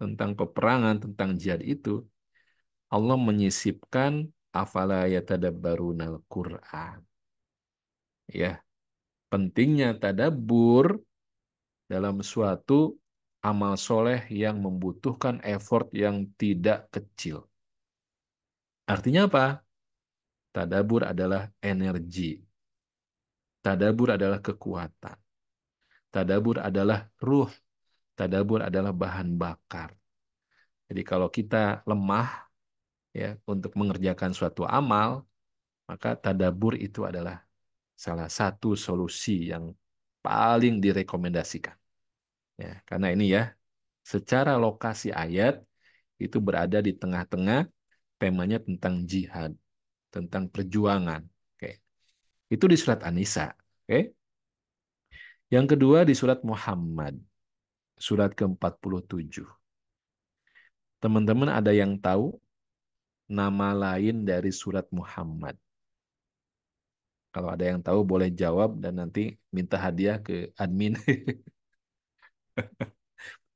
tentang peperangan, tentang jihad itu, Allah menyisipkan afala yatadabbarunal Qur'an. Ya, pentingnya tadabbur dalam suatu amal soleh yang membutuhkan effort yang tidak kecil. Artinya apa? Tadabbur adalah energi. Tadabbur adalah kekuatan. Tadabbur adalah ruh. Tadabbur adalah bahan bakar. Jadi kalau kita lemah ya untuk mengerjakan suatu amal, maka tadabbur itu adalah salah satu solusi yang paling direkomendasikan. Ya, karena ini ya, secara lokasi ayat itu berada di tengah-tengah, temanya tentang jihad, tentang perjuangan. Oke. Itu di surat An-Nisa. Oke. Yang kedua di surat Muhammad, surat ke-47. Teman-teman ada yang tahu nama lain dari surat Muhammad? Kalau ada yang tahu boleh jawab dan nanti minta hadiah ke admin.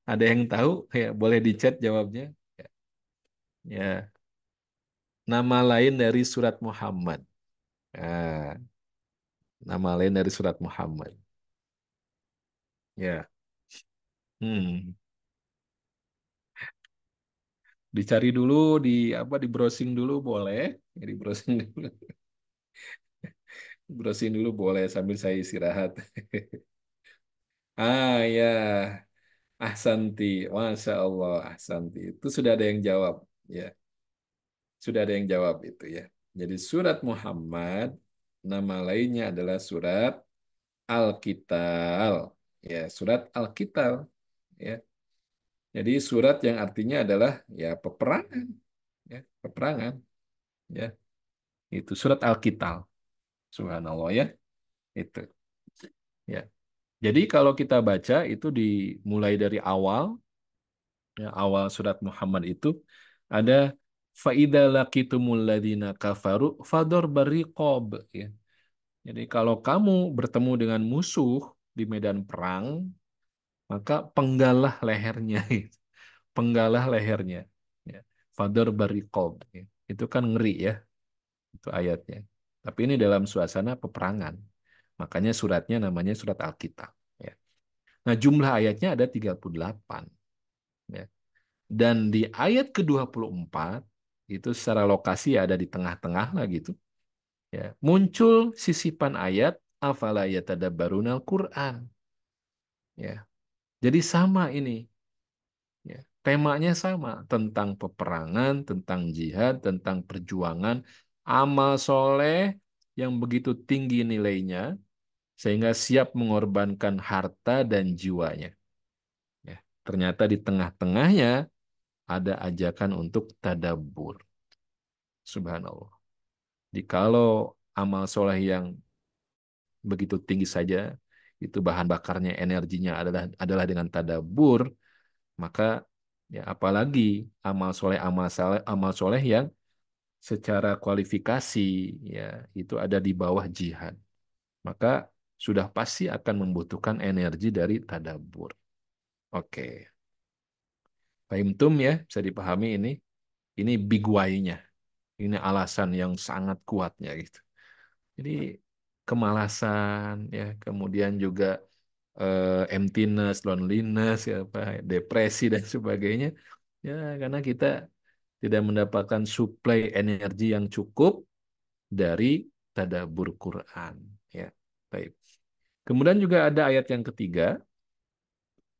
Ada yang tahu? Ya, boleh di chat jawabnya. Ya, nama lain dari surat Muhammad. Nah, nama lain dari surat Muhammad. Ya. Hmm. Dicari dulu di apa di browsing dulu boleh. Ya, di browsing dulu. Browsing dulu boleh sambil saya istirahat. Ah ya, Ahsanti, Masya Allah, Ahsanti. Itu sudah ada yang jawab, ya, sudah ada yang jawab itu ya. Jadi surat Muhammad, nama lainnya adalah surat Al-Qital, ya, surat Al-Qital, ya. Jadi surat yang artinya adalah ya peperangan, ya, peperangan, ya. Itu surat Al-Qital, Subhanallah ya, itu, ya. Jadi kalau kita baca itu dimulai dari awal. Ya, awal surat Muhammad itu ada faida laqitumul ladzina kafaru fador bariqob ya. Jadi kalau kamu bertemu dengan musuh di medan perang, maka penggalah lehernya. Penggalah lehernya. Ya. Fador bariqob ya. Itu kan ngeri ya, itu ayatnya. Tapi ini dalam suasana peperangan. Makanya suratnya namanya surat Alkitab. Ya. Nah, jumlah ayatnya ada 38. Ya. Dan di ayat ke-24 itu secara lokasi ada di tengah-tengah lah gitu. Ya, muncul sisipan ayat afala yatadabbarunal Quran. Ya. Jadi sama ini, ya. Temanya sama tentang peperangan, tentang jihad, tentang perjuangan, amal soleh yang begitu tinggi nilainya sehingga siap mengorbankan harta dan jiwanya. Ya. Ternyata di tengah-tengahnya ada ajakan untuk tadabbur. Subhanallah. Jikalau amal soleh yang begitu tinggi saja, itu bahan bakarnya, energinya adalah dengan tadabbur, maka ya apalagi amal soleh yang secara kualifikasi ya itu ada di bawah jihad, maka sudah pasti akan membutuhkan energi dari tadabbur. Oke, Fahim tum ya, bisa dipahami ini. Ini big why-nya. Ini alasan yang sangat kuatnya gitu. Jadi kemalasan ya, kemudian juga emptiness, loneliness, ya, apa, depresi dan sebagainya. Ya, karena kita tidak mendapatkan suplai energi yang cukup dari tadabbur Quran. Ya, baik. Kemudian juga ada ayat yang ketiga.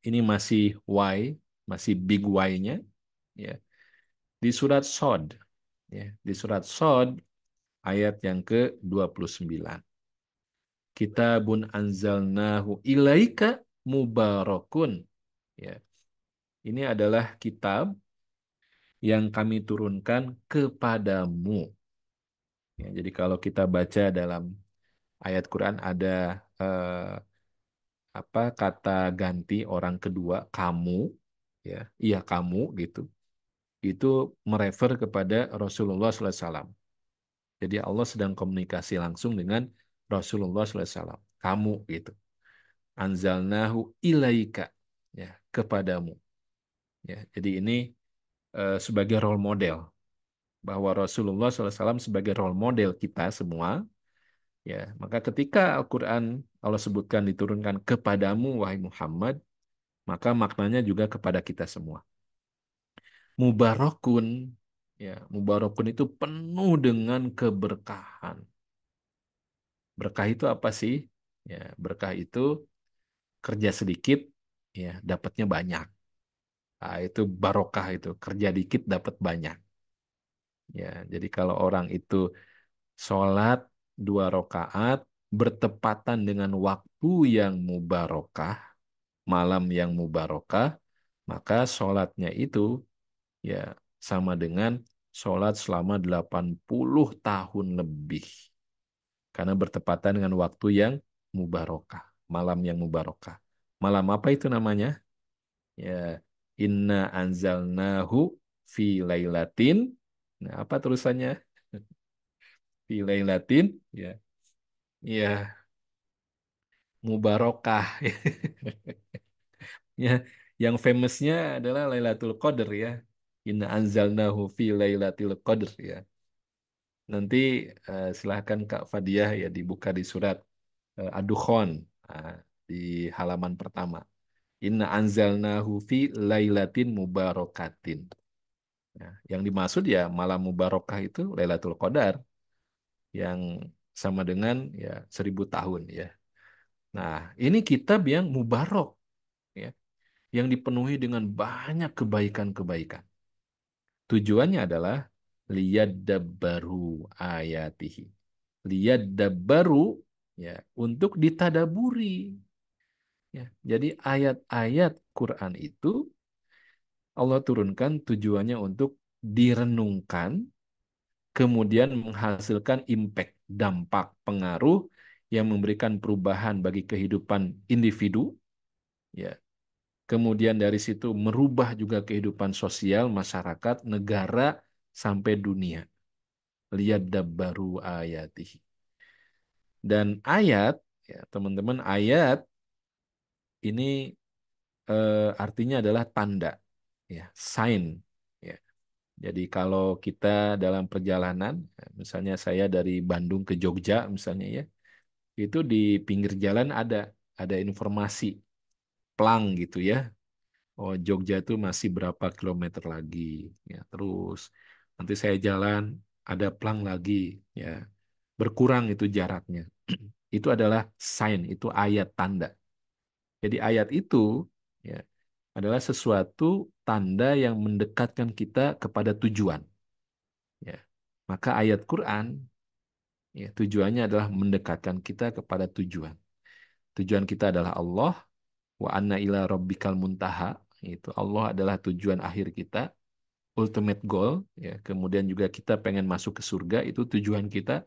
Ini masih why, masih big why-nya. Ya, di surat Sod. Ya, di surat Sod ayat yang ke-29. Kitabun anzalnahu ilaika mubarakun. Ya, ini adalah kitab yang kami turunkan kepadamu. Ya, jadi kalau kita baca dalam ayat Quran ada eh, apa kata ganti orang kedua kamu, ya, iya kamu gitu. Itu merefer kepada Rasulullah SAW. Jadi Allah sedang komunikasi langsung dengan Rasulullah SAW. Kamu gitu. Anzalnahu ilaika ya kepadamu Ya, jadi ini sebagai role model bahwa Rasulullah SAW sebagai role model kita semua. Ya, maka ketika Al-Quran Allah sebutkan diturunkan kepadamu wahai Muhammad, maka maknanya juga kepada kita semua. Mubarakun, ya, mubarakun itu penuh dengan keberkahan. Berkah itu apa sih? Ya, berkah itu kerja sedikit, ya, dapatnya banyak. Nah, itu barokah itu, kerja dikit dapat banyak. Ya, jadi kalau orang itu sholat 2 rakaat bertepatan dengan waktu yang mubarokah, malam yang mubarokah, maka sholatnya itu ya sama dengan sholat selama 80 tahun lebih. Karena bertepatan dengan waktu yang mubarokah, malam yang mubarokah. Malam apa itu namanya? Ya, inna anzalnahu fi lailatin. Nah, apa terusannya? Fi lailatin, ya. Ya, mubarokah. Ya, yang famousnya adalah Lailatul Qadar ya. Inna anzalnahu fi Lailatul Qadar ya. Nanti silahkan Kak Fadiah ya dibuka di surat Ad-Dukhan ah, di halaman pertama. Inna anzalnahu fi lailatin mubarakatin. Nah, yang dimaksud ya malam mubarakah itu Lailatul Qadar yang sama dengan ya 1000 tahun ya. Nah, ini kitab yang mubarok ya, yang dipenuhi dengan banyak kebaikan-kebaikan. Tujuannya adalah liyadabbaru ayatihi. Liyadabbaru ya untuk ditadaburi ya. Jadi ayat-ayat Quran itu Allah turunkan tujuannya untuk direnungkan, kemudian menghasilkan impact, dampak, pengaruh yang memberikan perubahan bagi kehidupan individu ya. Kemudian dari situ merubah juga kehidupan sosial, masyarakat, negara, sampai dunia. Lihat dabbaru ayatihi. Dan ayat, ya teman-teman, ayat ini artinya adalah tanda, ya, sign. Ya. Jadi kalau kita dalam perjalanan, misalnya saya dari Bandung ke Jogja, misalnya ya, itu di pinggir jalan ada informasi, plang gitu ya. Oh, Jogja itu masih berapa kilometer lagi, ya. Terus nanti saya jalan ada plang lagi, ya. Berkurang itu jaraknya. Itu adalah sign, itu ayat tanda. Jadi ayat itu ya adalah sesuatu tanda yang mendekatkan kita kepada tujuan. Ya. Maka ayat Quran ya tujuannya adalah mendekatkan kita kepada tujuan. Tujuan kita adalah Allah, wa anna ila rabbikal muntaha. Itu Allah adalah tujuan akhir kita, ultimate goal. Ya. Kemudian juga kita pengen masuk ke surga, itu tujuan kita.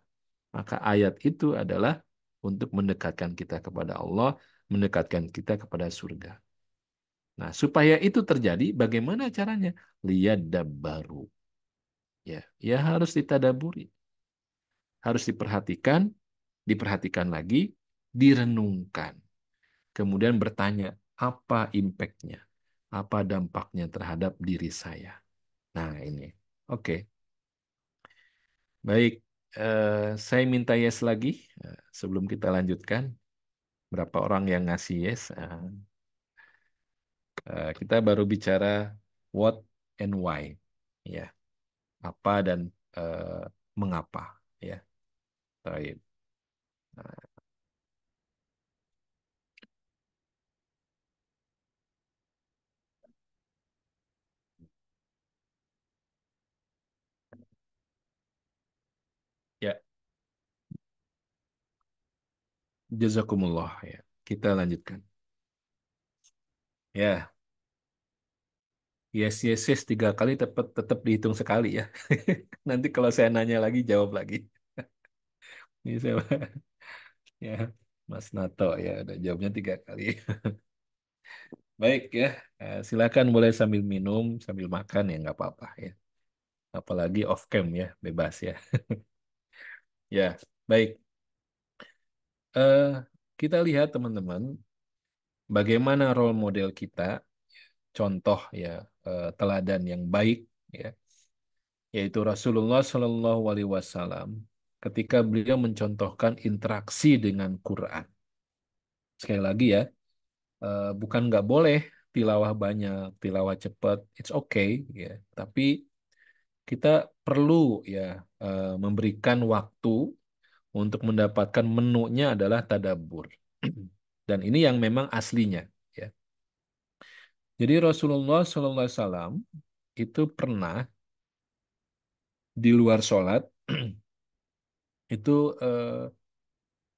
Maka ayat itu adalah untuk mendekatkan kita kepada Allah, mendekatkan kita kepada surga. Nah, supaya itu terjadi, bagaimana caranya? Lihat baru. Ya, ya harus ditadaburi, harus diperhatikan, diperhatikan lagi, direnungkan. Kemudian bertanya, apa impactnya? Apa dampaknya terhadap diri saya? Nah, ini. Oke, baik. Saya minta yes lagi sebelum kita lanjutkan. Berapa orang yang ngasih yes? Kita baru bicara what and why. Ya, apa dan eh, mengapa ya. Baik. Nah, ya, jazakumullah ya. Kita lanjutkan. Ya, yes yes yes 3 kali tetap tetap dihitung sekali ya. Nanti kalau saya nanya lagi jawab lagi. Ini saya ya Mas Nato ya udah jawabnya 3 kali. Baik ya. Silakan boleh sambil minum sambil makan ya nggak apa-apa ya. Apalagi off cam ya bebas ya. Ya baik. Eh, kita lihat teman-teman bagaimana role model kita contoh ya teladan yang baik, ya, yaitu Rasulullah Shallallahu Alaihi Wasallam ketika beliau mencontohkan interaksi dengan Quran. Sekali lagi ya, bukan nggak boleh tilawah banyak, tilawah cepat, it's okay, ya. Tapi kita perlu ya memberikan waktu untuk mendapatkan menunya adalah tadabbur. Dan ini yang memang aslinya, ya. Jadi Rasulullah SAW itu pernah di luar sholat itu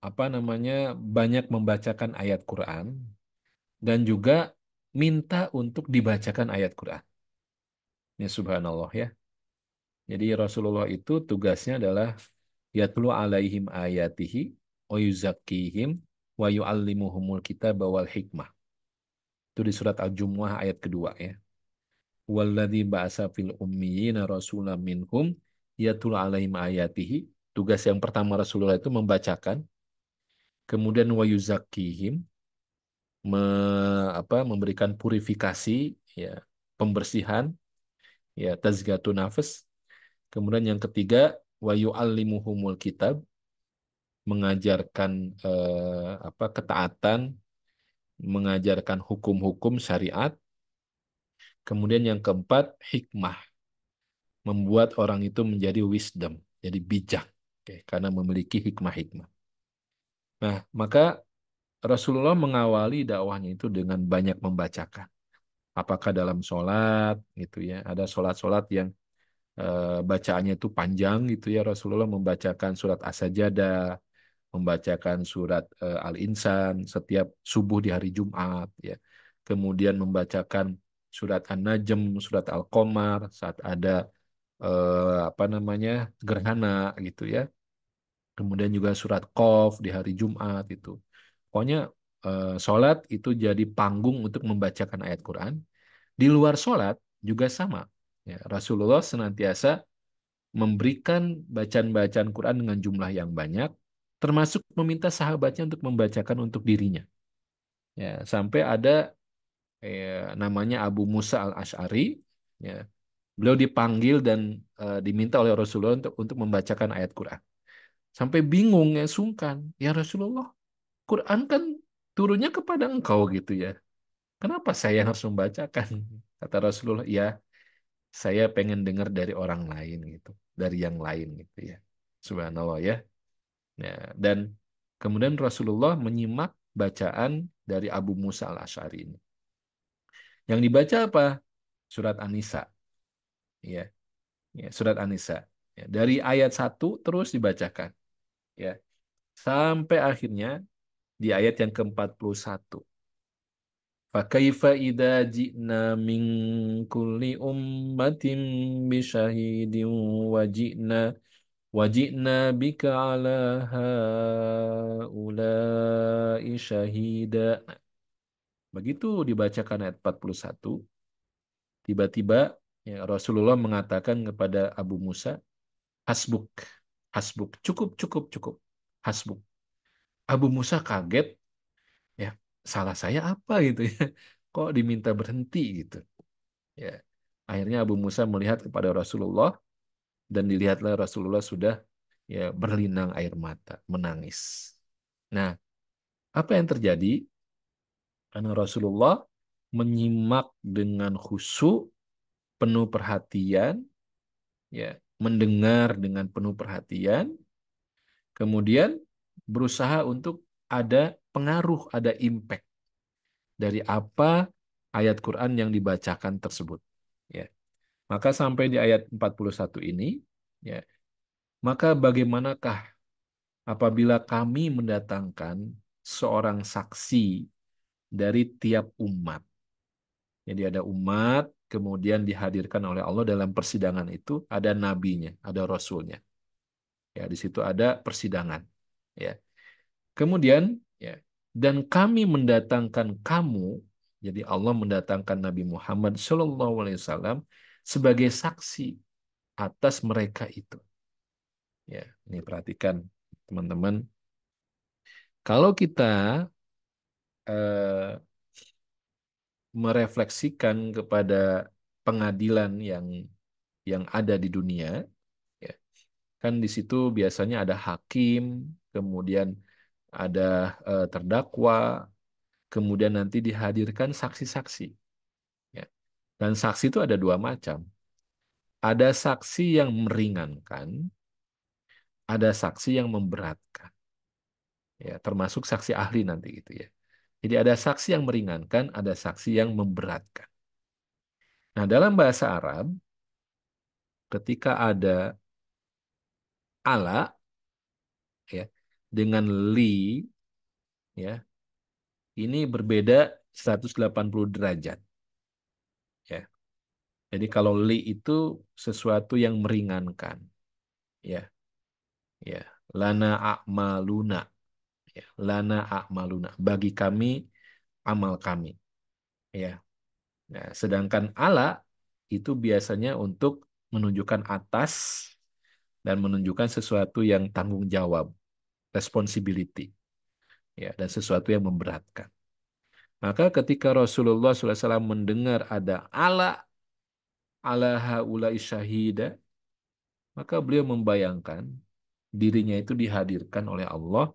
apa namanya banyak membacakan ayat Quran dan juga minta untuk dibacakan ayat Quran. Ya subhanallah ya. Jadi Rasulullah itu tugasnya adalah yatlu alaihim ayatihi wa yuzakkihim wa yuallimuhumul kitab wal hikmah. Itu di surat Al-Jumu'ah ayat kedua ya. Walladzi ba'asa fil ummiyina rasulam minhum yatlu alaihim ayatihi. Tugas yang pertama Rasulullah itu membacakan, kemudian wa yuzakkihim memberikan purifikasi ya, pembersihan ya, tazkiyatun nafas. Kemudian yang ketiga wa yu'allimuhumul kitab, mengajarkan ketaatan, mengajarkan hukum-hukum syariat. Kemudian yang keempat hikmah, membuat orang itu menjadi wisdom, jadi bijak, oke, karena memiliki hikmah-hikmah. Nah, maka Rasulullah mengawali dakwahnya itu dengan banyak membacakan. Apakah dalam sholat, gitu ya, ada sholat-sholat yang bacaannya itu panjang, gitu ya. Rasulullah membacakan surat As-Sajdah, membacakan surat Al-Insan setiap subuh di hari Jumat, ya. Kemudian membacakan surat An-Najm, surat Al-Qamar saat ada apa namanya gerhana, gitu ya. Kemudian juga surat Qaf di hari Jumat itu. Pokoknya sholat itu jadi panggung untuk membacakan ayat Quran. Di luar sholat juga sama. Ya, Rasulullah senantiasa memberikan bacaan-bacaan Quran dengan jumlah yang banyak, termasuk meminta sahabatnya untuk membacakan untuk dirinya. Ya, sampai ada namanya Abu Musa al-Ash'ari, ya, beliau dipanggil dan diminta oleh Rasulullah untuk membacakan ayat Quran. Sampai bingung ya, sungkan. Ya Rasulullah, Quran kan turunnya kepada engkau gitu ya. Kenapa saya harus membacakan? Kata Rasulullah, ya saya pengen dengar dari orang lain gitu, dari yang lain gitu ya. Subhanallah ya. Ya, dan kemudian Rasulullah menyimak bacaan dari Abu Musa al-Asy'ari ini. Yang dibaca apa? Surat An-Nisa. Ya, ya, surat An-Nisa. Ya, dari ayat 1 terus dibacakan. Ya, sampai akhirnya di ayat yang ke-41. فَكَيْفَ إِذَا جِئْنَا مِنْ كُلِّ أُمَّةٍ بِشَهِيدٍ وَجِئْنَا بِكَ عَلَى هَؤُلَاءِ شَهِيدًا. Begitu dibacakan ayat 41, tiba-tiba ya, Rasulullah mengatakan kepada Abu Musa, hasbuk, hasbuk, cukup, cukup, cukup, hasbuk. Abu Musa kaget, ya salah saya apa gitu ya, kok diminta berhenti gitu. Ya. Akhirnya Abu Musa melihat kepada Rasulullah dan dilihatlah Rasulullah sudah ya berlinang air mata, menangis. Nah, apa yang terjadi? Karena Rasulullah menyimak dengan khusyuk, penuh perhatian, ya, mendengar dengan penuh perhatian, kemudian berusaha untuk ada pengaruh, ada impact dari apa ayat Quran yang dibacakan tersebut. Ya. Maka sampai di ayat 41 ini, ya, maka bagaimanakah apabila kami mendatangkan seorang saksi dari tiap umat. Jadi ada umat, kemudian dihadirkan oleh Allah dalam persidangan itu, ada nabinya, ada rasulnya. Ya, di situ ada persidangan. Ya. Kemudian, ya, dan kami mendatangkan kamu, jadi Allah mendatangkan Nabi Muhammad SAW sebagai saksi atas mereka itu. Ya, ini perhatikan teman-teman. Kalau kita eh, merefleksikan kepada pengadilan yang ada di dunia, ya. Kan di situ biasanya ada hakim, kemudian ada terdakwa, kemudian nanti dihadirkan saksi-saksi. Ya. Dan saksi itu ada dua macam. Ada saksi yang meringankan, ada saksi yang memberatkan. Ya, termasuk saksi ahli nanti gitu ya. Jadi ada saksi yang meringankan, ada saksi yang memberatkan. Nah, dalam bahasa Arab, ketika ada ala ya dengan li ya, ini berbeda 180 derajat ya. Jadi kalau li itu sesuatu yang meringankan ya, ya. Lana a'maluna ya, lana a'maluna bagi kami amal kami ya. Nah, sedangkan ala itu biasanya untuk menunjukkan atas dan menunjukkan sesuatu yang tanggung jawab, responsibility ya, dan sesuatu yang memberatkan. Maka ketika Rasulullah SAW mendengar ada ala haula'i syahida, maka beliau membayangkan dirinya itu dihadirkan oleh Allah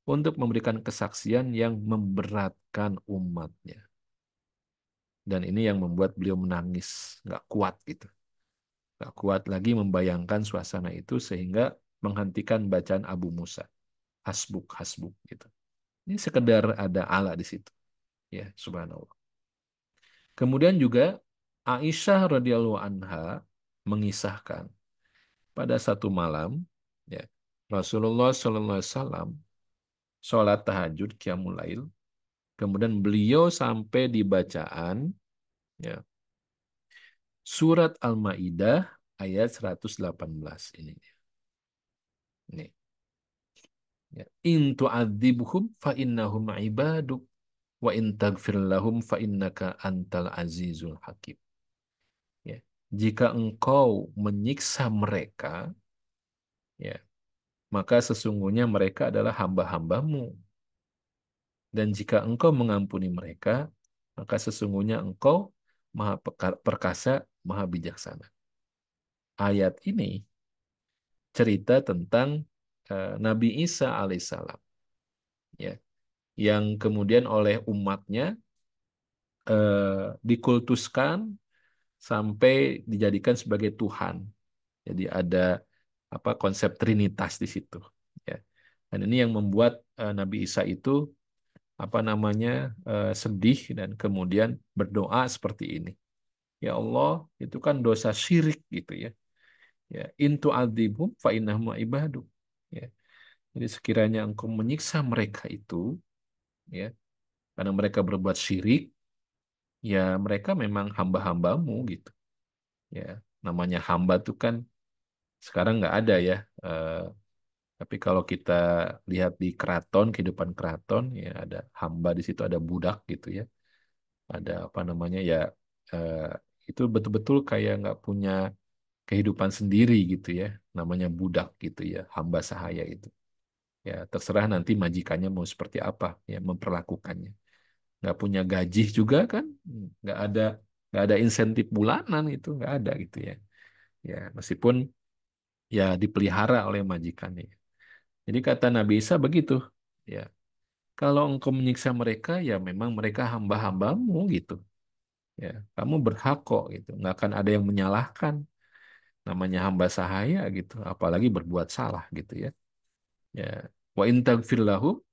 untuk memberikan kesaksian yang memberatkan umatnya. Dan ini yang membuat beliau menangis, nggak kuat gitu. Nggak kuat lagi membayangkan suasana itu sehingga menghentikan bacaan Abu Musa. Hasbuk, hasbuk gitu. Ini sekedar ada ala di situ. Ya, subhanallah. Kemudian juga Aisyah radhiyallahu anha mengisahkan pada satu malam ya, Rasulullah sallallahu alaihi wasallam sholat tahajud qiyamul lail, kemudian beliau sampai di bacaan ya, surat Al-Maidah ayat 118 ini. Ini ya. In tu'adzibhum fa innahum ibaduk wa in taghfir lahum fa innaka antal azizul hakim. Ya. Jika engkau menyiksa mereka, ya, maka sesungguhnya mereka adalah hamba-hambamu. Dan jika engkau mengampuni mereka, maka sesungguhnya engkau maha perkasa, maha bijaksana. Ayat ini cerita tentang Nabi Isa alaihissalam, ya, yang kemudian oleh umatnya dikultuskan sampai dijadikan sebagai Tuhan. Jadi ada apa konsep Trinitas di situ. Ya. Dan ini yang membuat Nabi Isa itu apa namanya sedih dan kemudian berdoa seperti ini. Ya Allah, itu kan dosa syirik gitu ya. Ya, intu adzibhum fa innahum ibaduk. Ya. Jadi sekiranya engkau menyiksa mereka itu, ya, karena mereka berbuat syirik, ya mereka memang hamba-hambamu gitu. Ya, namanya hamba itu kan sekarang nggak ada ya. Tapi kalau kita lihat di keraton, kehidupan keraton, ya ada hamba di situ, ada budak gitu ya. Ada apa namanya ya, eh, itu betul-betul kayak nggak punya kehidupan sendiri gitu ya. Namanya budak gitu ya, hamba sahaya itu. Ya terserah nanti majikannya mau seperti apa ya memperlakukannya. Nggak punya gaji juga kan, nggak nggak ada insentif bulanan itu nggak ada gitu ya. Ya meskipun ya dipelihara oleh majikannya. Jadi kata Nabi Isa begitu. Ya, kalau engkau menyiksa mereka, ya memang mereka hamba-hambamu gitu. Ya, kamu berhak kok gitu. Nggak akan ada yang menyalahkan. Namanya hamba sahaya gitu. Apalagi berbuat salah gitu ya. Ya, wa in taghfir lahum,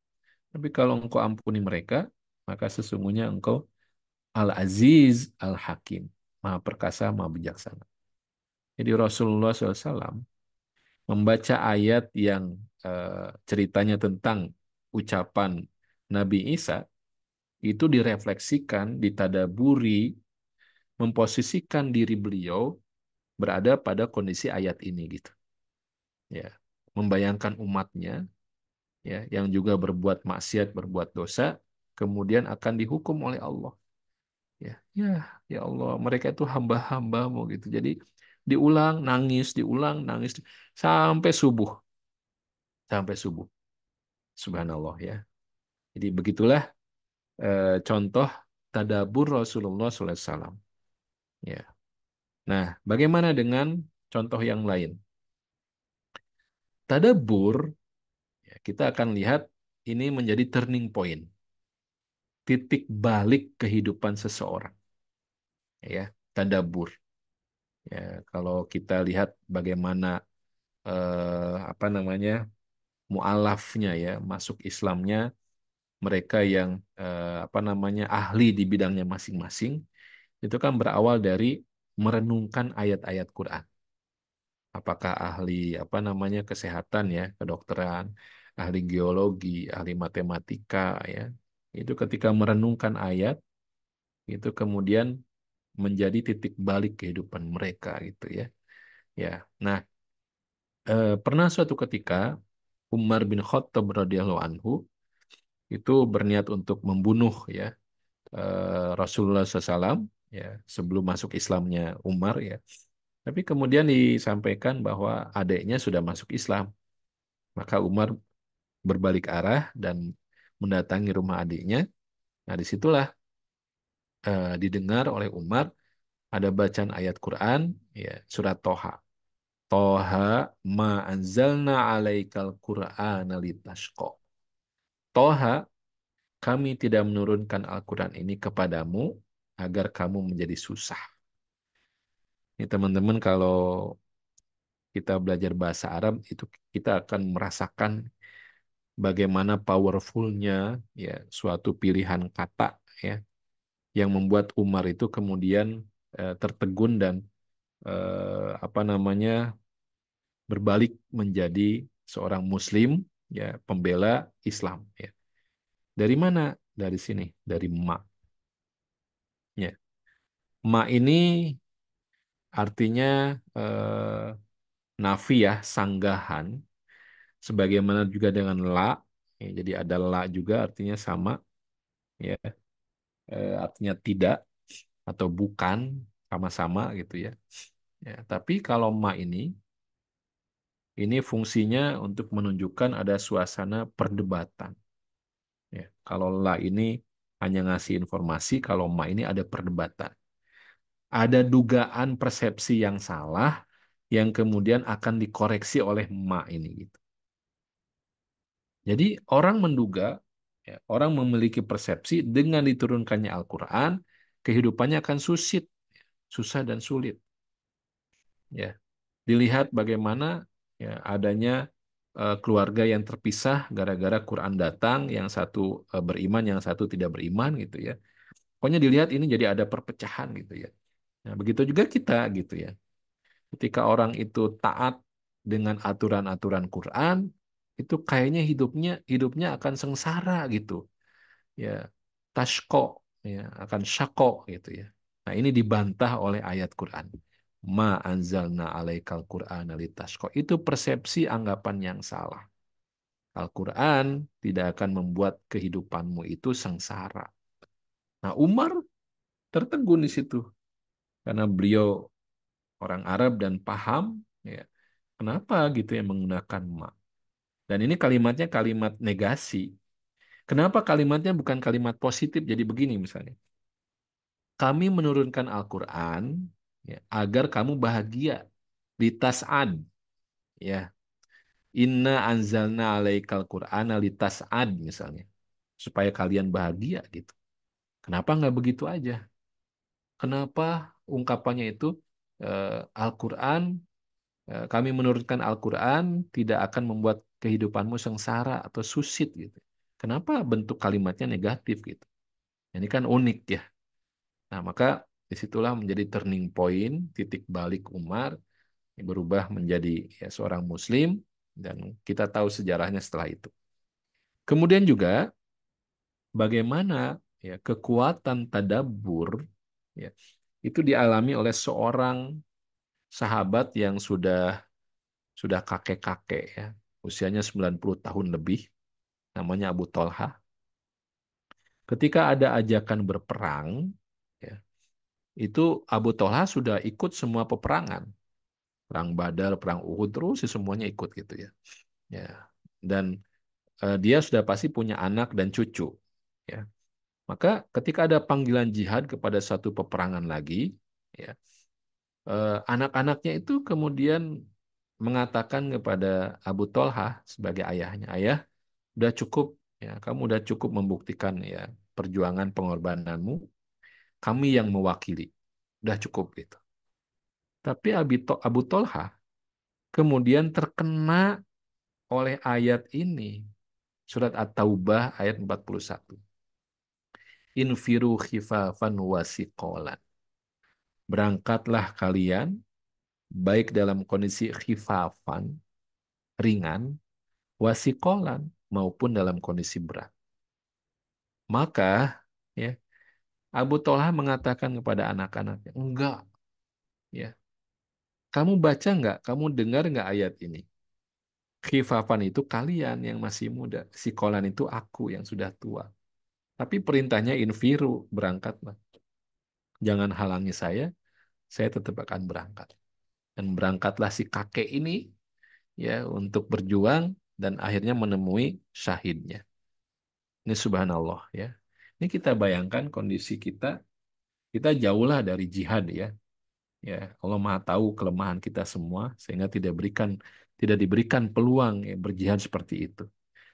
tapi kalau engkau ampuni mereka, maka sesungguhnya engkau Al-Aziz Al-Hakim. Maha perkasa, maha bijaksana. Jadi Rasulullah SAW membaca ayat yang ceritanya tentang ucapan Nabi Isa itu direfleksikan, ditadaburi, memposisikan diri beliau berada pada kondisi ayat ini gitu. Ya, membayangkan umatnya ya yang juga berbuat maksiat, berbuat dosa, kemudian akan dihukum oleh Allah. Ya, ya, ya Allah, mereka itu hamba-hambamu gitu. Jadi diulang, nangis sampai subuh, sampai subuh. Subhanallah ya. Jadi begitulah contoh tadabur Rasulullah SAW. Ya. Nah, bagaimana dengan contoh yang lain? Tadabbur, ya, kita akan lihat ini menjadi turning point, titik balik kehidupan seseorang, ya, tadabbur. Ya, kalau kita lihat bagaimana apa namanya mualafnya ya masuk Islamnya mereka yang apa namanya ahli di bidangnya masing-masing itu kan berawal dari merenungkan ayat-ayat Quran. Apakah ahli apa namanya kesehatan ya, kedokteran, ahli geologi, ahli matematika ya. Itu ketika merenungkan ayat itu kemudian menjadi titik balik kehidupan mereka gitu ya. Ya. Nah, pernah suatu ketika Umar bin Khattab radhiyallahu anhu itu berniat untuk membunuh ya Rasulullah SAW ya sebelum masuk Islamnya Umar ya. Tapi kemudian disampaikan bahwa adiknya sudah masuk Islam. Maka Umar berbalik arah dan mendatangi rumah adiknya. Nah, disitulah didengar oleh Umar ada bacaan ayat Quran ya surat Toha. Toha ma anzalna alaikal Qur'ana litashqa. Toha, kami tidak menurunkan Al-Quran ini kepadamu agar kamu menjadi susah. Ini teman-teman kalau kita belajar bahasa Arab itu kita akan merasakan bagaimana powerfulnya ya suatu pilihan kata ya yang membuat Umar itu kemudian tertegun dan apa namanya berbalik menjadi seorang Muslim ya pembela Islam ya. Dari mana? Dari sini, dari ma. Ya. Ma ini artinya nafi ya, sanggahan. Sebagaimana juga dengan la, ya, jadi ada la juga artinya sama, ya, artinya tidak atau bukan, sama-sama gitu ya. Ya, tapi kalau ma ini fungsinya untuk menunjukkan ada suasana perdebatan. Ya, kalau la ini hanya ngasih informasi, kalau ma ini ada perdebatan. Ada dugaan persepsi yang salah yang kemudian akan dikoreksi oleh ma ini gitu. Jadi orang menduga, ya, orang memiliki persepsi dengan diturunkannya Al-Quran, kehidupannya akan susah dan sulit. Ya, dilihat bagaimana ya, adanya keluarga yang terpisah gara-gara Quran datang, yang satu beriman, yang satu tidak beriman gitu ya. Pokoknya dilihat ini jadi ada perpecahan gitu ya. Nah, begitu juga kita gitu ya. Ketika orang itu taat dengan aturan-aturan Quran, itu kayaknya hidupnya akan sengsara gitu. Ya, tashko ya, akan syako gitu ya. Nah, ini dibantah oleh ayat Quran. Ma anzalna alaikal Quran litashko. Itu persepsi anggapan yang salah. Al-Quran tidak akan membuat kehidupanmu itu sengsara. Nah, Umar tertegun di situ karena beliau orang Arab dan paham ya, kenapa gitu yang menggunakan ma. Dan ini kalimatnya kalimat negasi. Kenapa kalimatnya bukan kalimat positif? Jadi begini misalnya. Kami menurunkan Al-Quran ya, agar kamu bahagia. Litas'ad. Ya. Inna anzalna alaikal Qur'ana litas'ad misalnya. Supaya kalian bahagia gitu. Kenapa nggak begitu aja? Kenapa ungkapannya itu Al-Quran, kami menurunkan Al-Quran tidak akan membuat kehidupanmu sengsara atau susit gitu. Kenapa bentuk kalimatnya negatif gitu? Ini kan unik ya. Nah, maka disitulah menjadi turning point, titik balik Umar yang berubah menjadi ya, seorang Muslim dan kita tahu sejarahnya setelah itu. Kemudian juga bagaimana ya kekuatan tadabbur ya itu dialami oleh seorang sahabat yang sudah kakek-kakek ya, usianya 90 tahun lebih, namanya Abu Tolha. Ketika ada ajakan berperang, ya, itu Abu Tolha sudah ikut semua peperangan. Perang Badar, perang Uhud, terus semuanya ikut gitu ya. Ya. Dan dia sudah pasti punya anak dan cucu. Ya. Maka ketika ada panggilan jihad kepada satu peperangan lagi, ya, Anak-anaknya itu kemudian mengatakan kepada Abu Tolha sebagai ayahnya, ayah, udah cukup ya, kamu udah cukup membuktikan ya perjuangan pengorbananmu, kami yang mewakili, udah cukup gitu. Tapi Abu Tolha kemudian terkena oleh ayat ini, surat At-Taubah ayat 41. Infiru khifafan wasiqolan. Berangkatlah kalian, baik dalam kondisi khifafan, ringan, wasikolan, maupun dalam kondisi berat. Maka, ya, Abu Tolha mengatakan kepada anak-anaknya, enggak, ya, kamu baca enggak, kamu dengar enggak ayat ini? Khifafan itu kalian yang masih muda, sikolan itu aku yang sudah tua. Tapi perintahnya infiru, berangkatlah. Jangan halangi saya tetap akan berangkat. Dan berangkatlah si kakek ini ya untuk berjuang dan akhirnya menemui syahidnya. Ini subhanallah ya. Ini kita bayangkan kondisi kita jauhlah dari jihad ya. Ya, Allah Maha tahu kelemahan kita semua sehingga tidak diberikan peluang ya, berjihad seperti itu.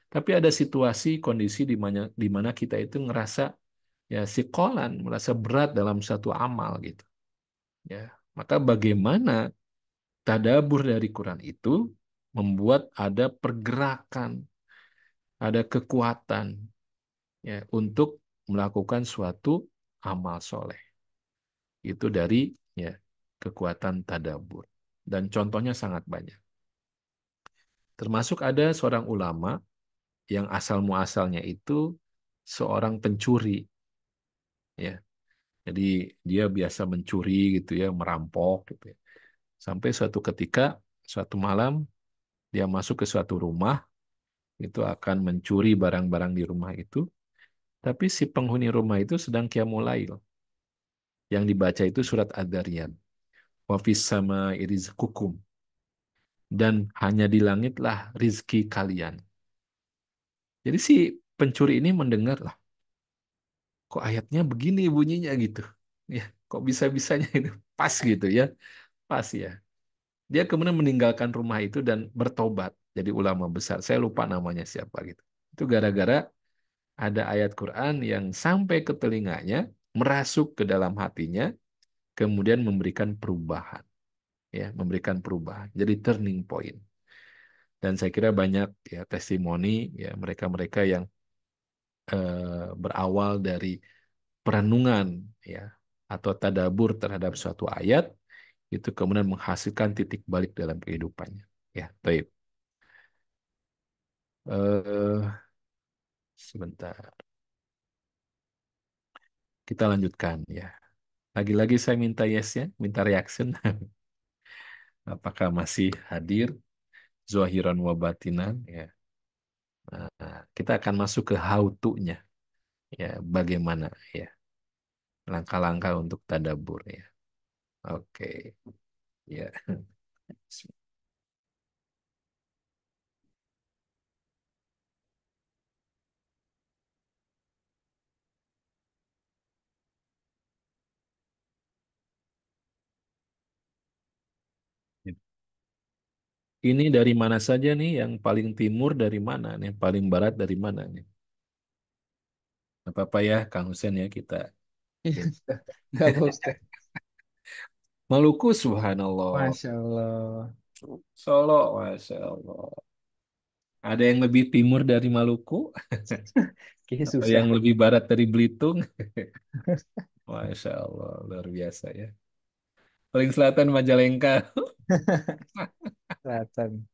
Tapi ada situasi kondisi di mana kita itu ngerasa ya sikolan, merasa berat dalam satu amal gitu. Ya, maka bagaimana tadabur dari Quran itu membuat ada pergerakan, ada kekuatan ya untuk melakukan suatu amal soleh. Itu dari ya kekuatan tadabur. Dan contohnya sangat banyak. Termasuk ada seorang ulama yang asal muasalnya itu seorang pencuri ya. Jadi dia biasa mencuri gitu ya, merampok gitu ya. Sampai suatu ketika, suatu malam dia masuk ke suatu rumah itu akan mencuri barang-barang di rumah itu. Tapi si penghuni rumah itu sedang qiyamul lail. Yang dibaca itu surat Ad-Dariyat. Wa fis samaa'i rizqukum. Dan hanya di langitlah rizki kalian. Jadi si pencuri ini mendengar lah, kok ayatnya begini bunyinya gitu. Ya, kok bisa-bisanya itu pas gitu ya. Pas ya. Dia kemudian meninggalkan rumah itu dan bertobat jadi ulama besar. Saya lupa namanya siapa gitu. Itu gara-gara ada ayat Quran yang sampai ke telinganya, merasuk ke dalam hatinya, kemudian memberikan perubahan, ya, memberikan perubahan. Jadi turning point. Dan saya kira banyak ya testimoni ya mereka-mereka yang berawal dari perenungan ya atau tadabur terhadap suatu ayat itu kemudian menghasilkan titik balik dalam kehidupannya. Ya, baik. Eh, Sebentar. Kita lanjutkan ya. Lagi-lagi saya minta yes ya, minta reaction. Apakah masih hadir zahiran wa batinan ya. Nah, kita akan masuk ke how to-nya ya, bagaimana ya langkah-langkah untuk tadabur ya. Oke. Ya. Ini dari mana saja nih? Yang paling timur dari mana nih? Yang paling barat dari mana nih? Apa-apa ya, Kang Hussein ya kita. Iya, Ini. nggak apa Ustaz. Maluku, subhanallah. Masya Allah. Solo, masya Allah. Ada yang lebih timur dari Maluku Kayaknya atau susah. yang lebih barat dari Belitung? Masya Allah, luar biasa ya. Paling selatan Majalengka. Kelihatan.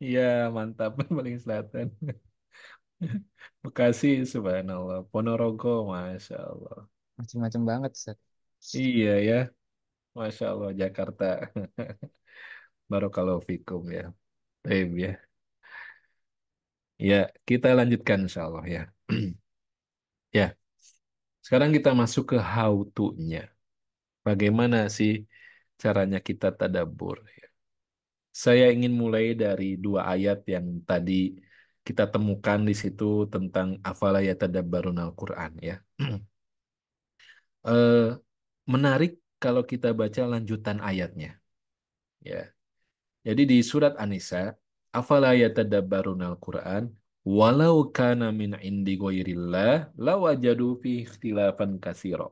Iya, mantap. Paling selatan. Bekasi, subhanallah. Ponorogo, masya Allah. Macam-macam banget Ustaz. Iya ya, masya Allah Jakarta. Barakallahu fikum ya. Baik ya. Ya, kita lanjutkan insya Allah ya. Ya, sekarang kita masuk ke how to-nya. Bagaimana sih caranya kita tadabbur? Ya. Saya ingin mulai dari dua ayat yang tadi kita temukan di situ tentang afala yatadabbaruna al-Quran ya. Eh, Menarik kalau kita baca lanjutan ayatnya. Ya. Jadi di surat An-Nisa, afala yatadabbarunal Qur'an walau kana min indi ghairillah lawajadu fi ikhtilafan katsira.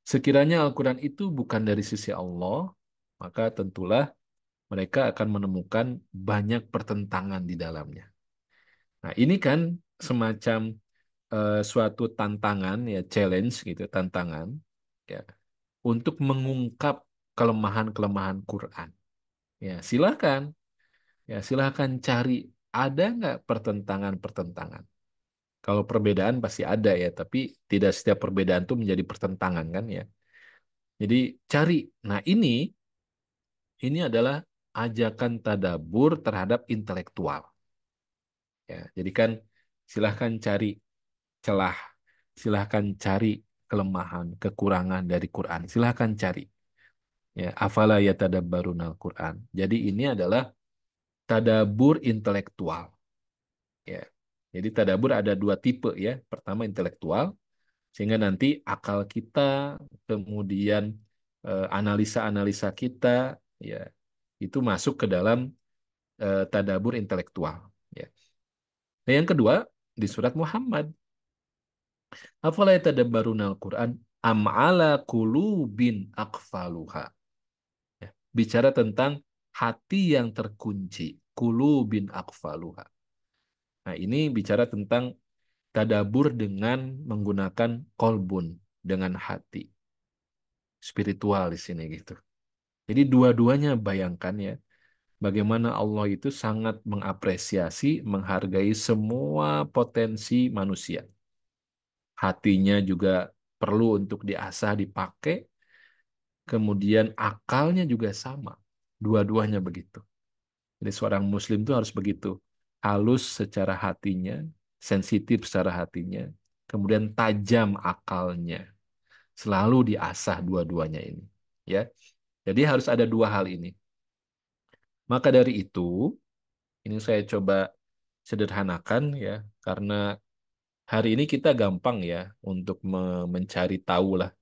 Sekiranya Al-Quran itu bukan dari sisi Allah, maka tentulah mereka akan menemukan banyak pertentangan di dalamnya. Nah, ini kan semacam suatu tantangan ya, challenge gitu, tantangan ya, untuk mengungkap kelemahan-kelemahan Quran. Ya, silahkan cari ada nggak pertentangan-pertentangan. Kalau perbedaan pasti ada ya, tapi tidak setiap perbedaan itu menjadi pertentangan kan ya. Jadi cari. Nah, ini adalah ajakan tadabur terhadap intelektual. Ya, jadi kan silahkan cari celah, silahkan cari kelemahan, kekurangan dari Quran, silahkan cari. Ya, afala yatadabbarunal Quran. Jadi ini adalah tadabur intelektual. Ya, jadi tadabur ada dua tipe ya. Pertama intelektual, sehingga nanti akal kita, kemudian analisa-analisa kita, ya itu masuk ke dalam tadabur intelektual. Ya. Nah, yang kedua di surat Muhammad, afala yatadabbaruna al-Qur'an am ala qulubin aqfaluha. Ya. Bicara tentang hati yang terkunci, qulubin aqfaluha. Nah, ini bicara tentang tadabur dengan menggunakan kolbun, dengan hati, spiritual di sini gitu. Jadi dua-duanya bayangkan ya, bagaimana Allah itu sangat mengapresiasi, menghargai semua potensi manusia. Hatinya juga perlu untuk diasah, dipakai, kemudian akalnya juga sama. Dua-duanya begitu. Jadi seorang muslim itu harus begitu. Halus secara hatinya, sensitif secara hatinya, kemudian tajam akalnya. Selalu diasah dua-duanya ini. Ya. Jadi harus ada dua hal ini. Maka dari itu, ini saya coba sederhanakan ya, karena hari ini kita gampang ya untuk mencari tahu lah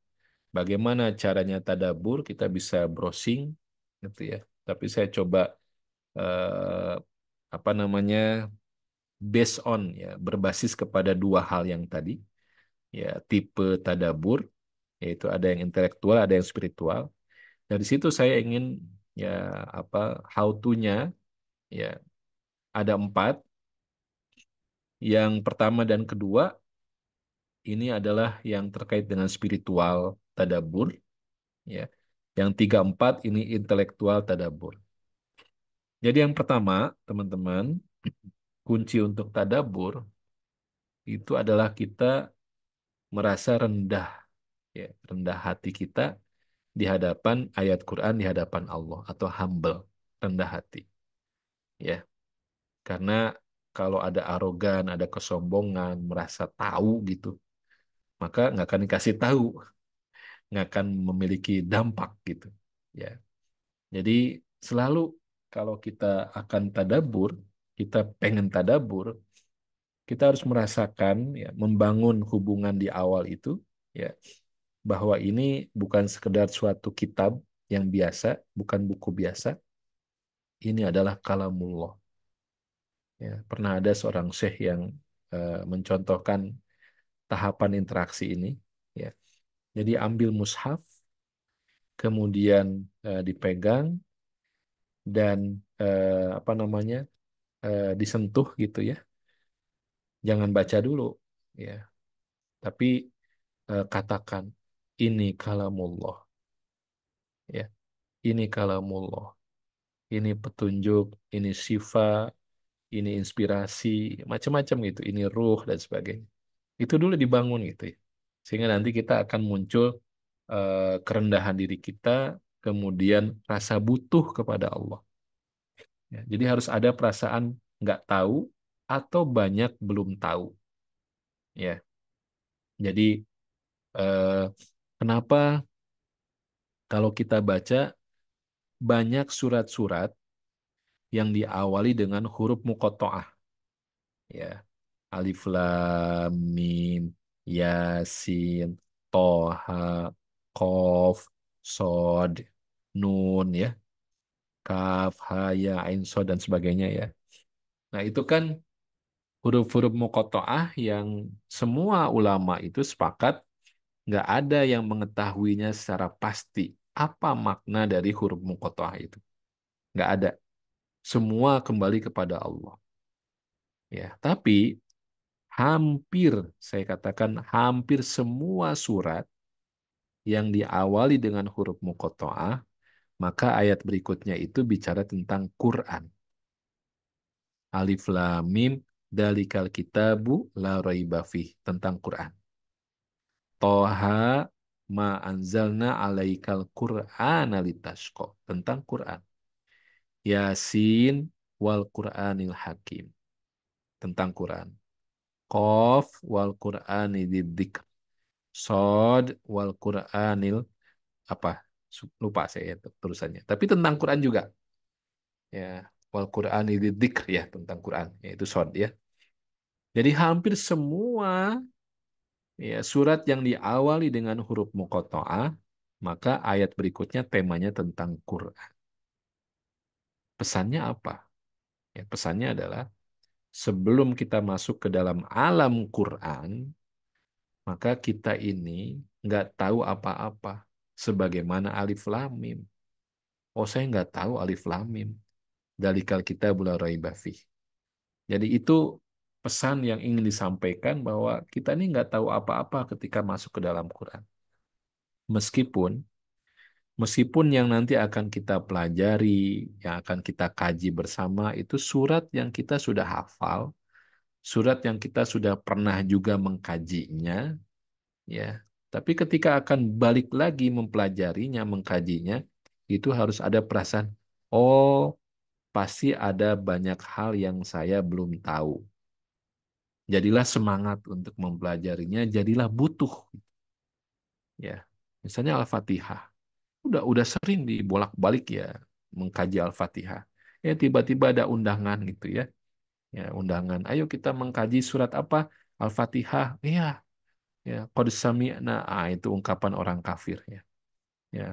bagaimana caranya tadabur, kita bisa browsing gitu ya. Tapi saya coba eh, apa namanya based on ya, berbasis kepada dua hal yang tadi ya, tipe tadabur yaitu ada yang intelektual, ada yang spiritual. Dari situ saya ingin ya apa how to-nya ya ada empat. Yang pertama dan kedua ini adalah yang terkait dengan spiritual tadabur, ya. Yang tiga empat ini intelektual tadabur. Jadi yang pertama, teman-teman, kunci untuk tadabur itu adalah kita merasa rendah, ya, rendah hati kita di hadapan ayat Quran, di hadapan Allah atau humble, rendah hati, ya. Karena kalau ada arogan, ada kesombongan, merasa tahu gitu, maka nggak akan dikasih tahu, nggak akan memiliki dampak gitu. Ya, jadi selalu kalau kita akan tadabur, kita pengen tadabur, kita harus merasakan ya, membangun hubungan di awal itu ya, bahwa ini bukan sekedar suatu kitab yang biasa, bukan buku biasa, ini adalah kalamullah. Ya, pernah ada seorang syekh yang mencontohkan tahapan interaksi ini. Ya, jadi ambil mushaf, kemudian dipegang dan apa namanya disentuh gitu ya. Jangan baca dulu, ya. Tapi katakan ini kalamullah, ya. Ini kalamullah. Ini petunjuk, ini syifa, ini inspirasi, macam-macam gitu. Ini ruh dan sebagainya. Itu dulu dibangun gitu ya. Sehingga nanti kita akan muncul kerendahan diri kita, kemudian rasa butuh kepada Allah. Ya, jadi harus ada perasaan nggak tahu atau banyak belum tahu. Ya, jadi eh, kenapa kalau kita baca banyak surat-surat yang diawali dengan huruf muqatta'ah, ya, alif lam mim yasin toha. Qaf, Sod, Nun ya, Kaf, Ha, Ya, Ain, Sod dan sebagainya ya. Nah, itu kan huruf-huruf muqatta'ah yang semua ulama itu sepakat nggak ada yang mengetahuinya secara pasti apa makna dari huruf muqatta'ah itu. Nggak ada. Semua kembali kepada Allah. Ya, tapi hampir, saya katakan hampir semua surat yang diawali dengan huruf muqatta'ah, maka ayat berikutnya itu bicara tentang Quran. Alif Lam Mim dalikal kitabu la raiba fih, tentang Quran. Toha ma anzalna alaikal Qur'ana litashqa, tentang Quran. Yasin wal Qur'anil Hakim, tentang Quran. Qaf wal Qur'ani dzikr. Sod wal Qur'anil apa? Lupa saya terusannya. Tapi tentang Quran juga. Ya, wal Qur'ani dzikr ya, tentang Quran, yaitu Sod ya. Jadi hampir semua ya surat yang diawali dengan huruf muqatta'ah, maka ayat berikutnya temanya tentang Quran. Pesannya apa? Ya, pesannya adalah sebelum kita masuk ke dalam alam Quran, maka kita ini nggak tahu apa-apa. Sebagaimana Alif Lam Mim. Oh, saya nggak tahu Alif Lam Mim. Dalikal kita la raiba fih. Jadi itu pesan yang ingin disampaikan bahwa kita ini nggak tahu apa-apa ketika masuk ke dalam Quran. Meskipun Meskipun yang nanti akan kita pelajari, yang akan kita kaji bersama itu surat yang kita sudah hafal, surat yang kita sudah pernah juga mengkajinya, ya. Tapi ketika akan balik lagi mempelajarinya, mengkajinya, itu harus ada perasaan, oh, pasti ada banyak hal yang saya belum tahu. Jadilah semangat untuk mempelajarinya, jadilah butuh, ya. Misalnya Al-Fatihah. Udah sering dibolak-balik ya mengkaji Al-Fatihah. Ya tiba-tiba ada undangan gitu ya. Ya undangan. Ayo kita mengkaji surat apa? Al-Fatihah. Iya, ya qad sami'na. Itu ungkapan orang kafir ya. Ya,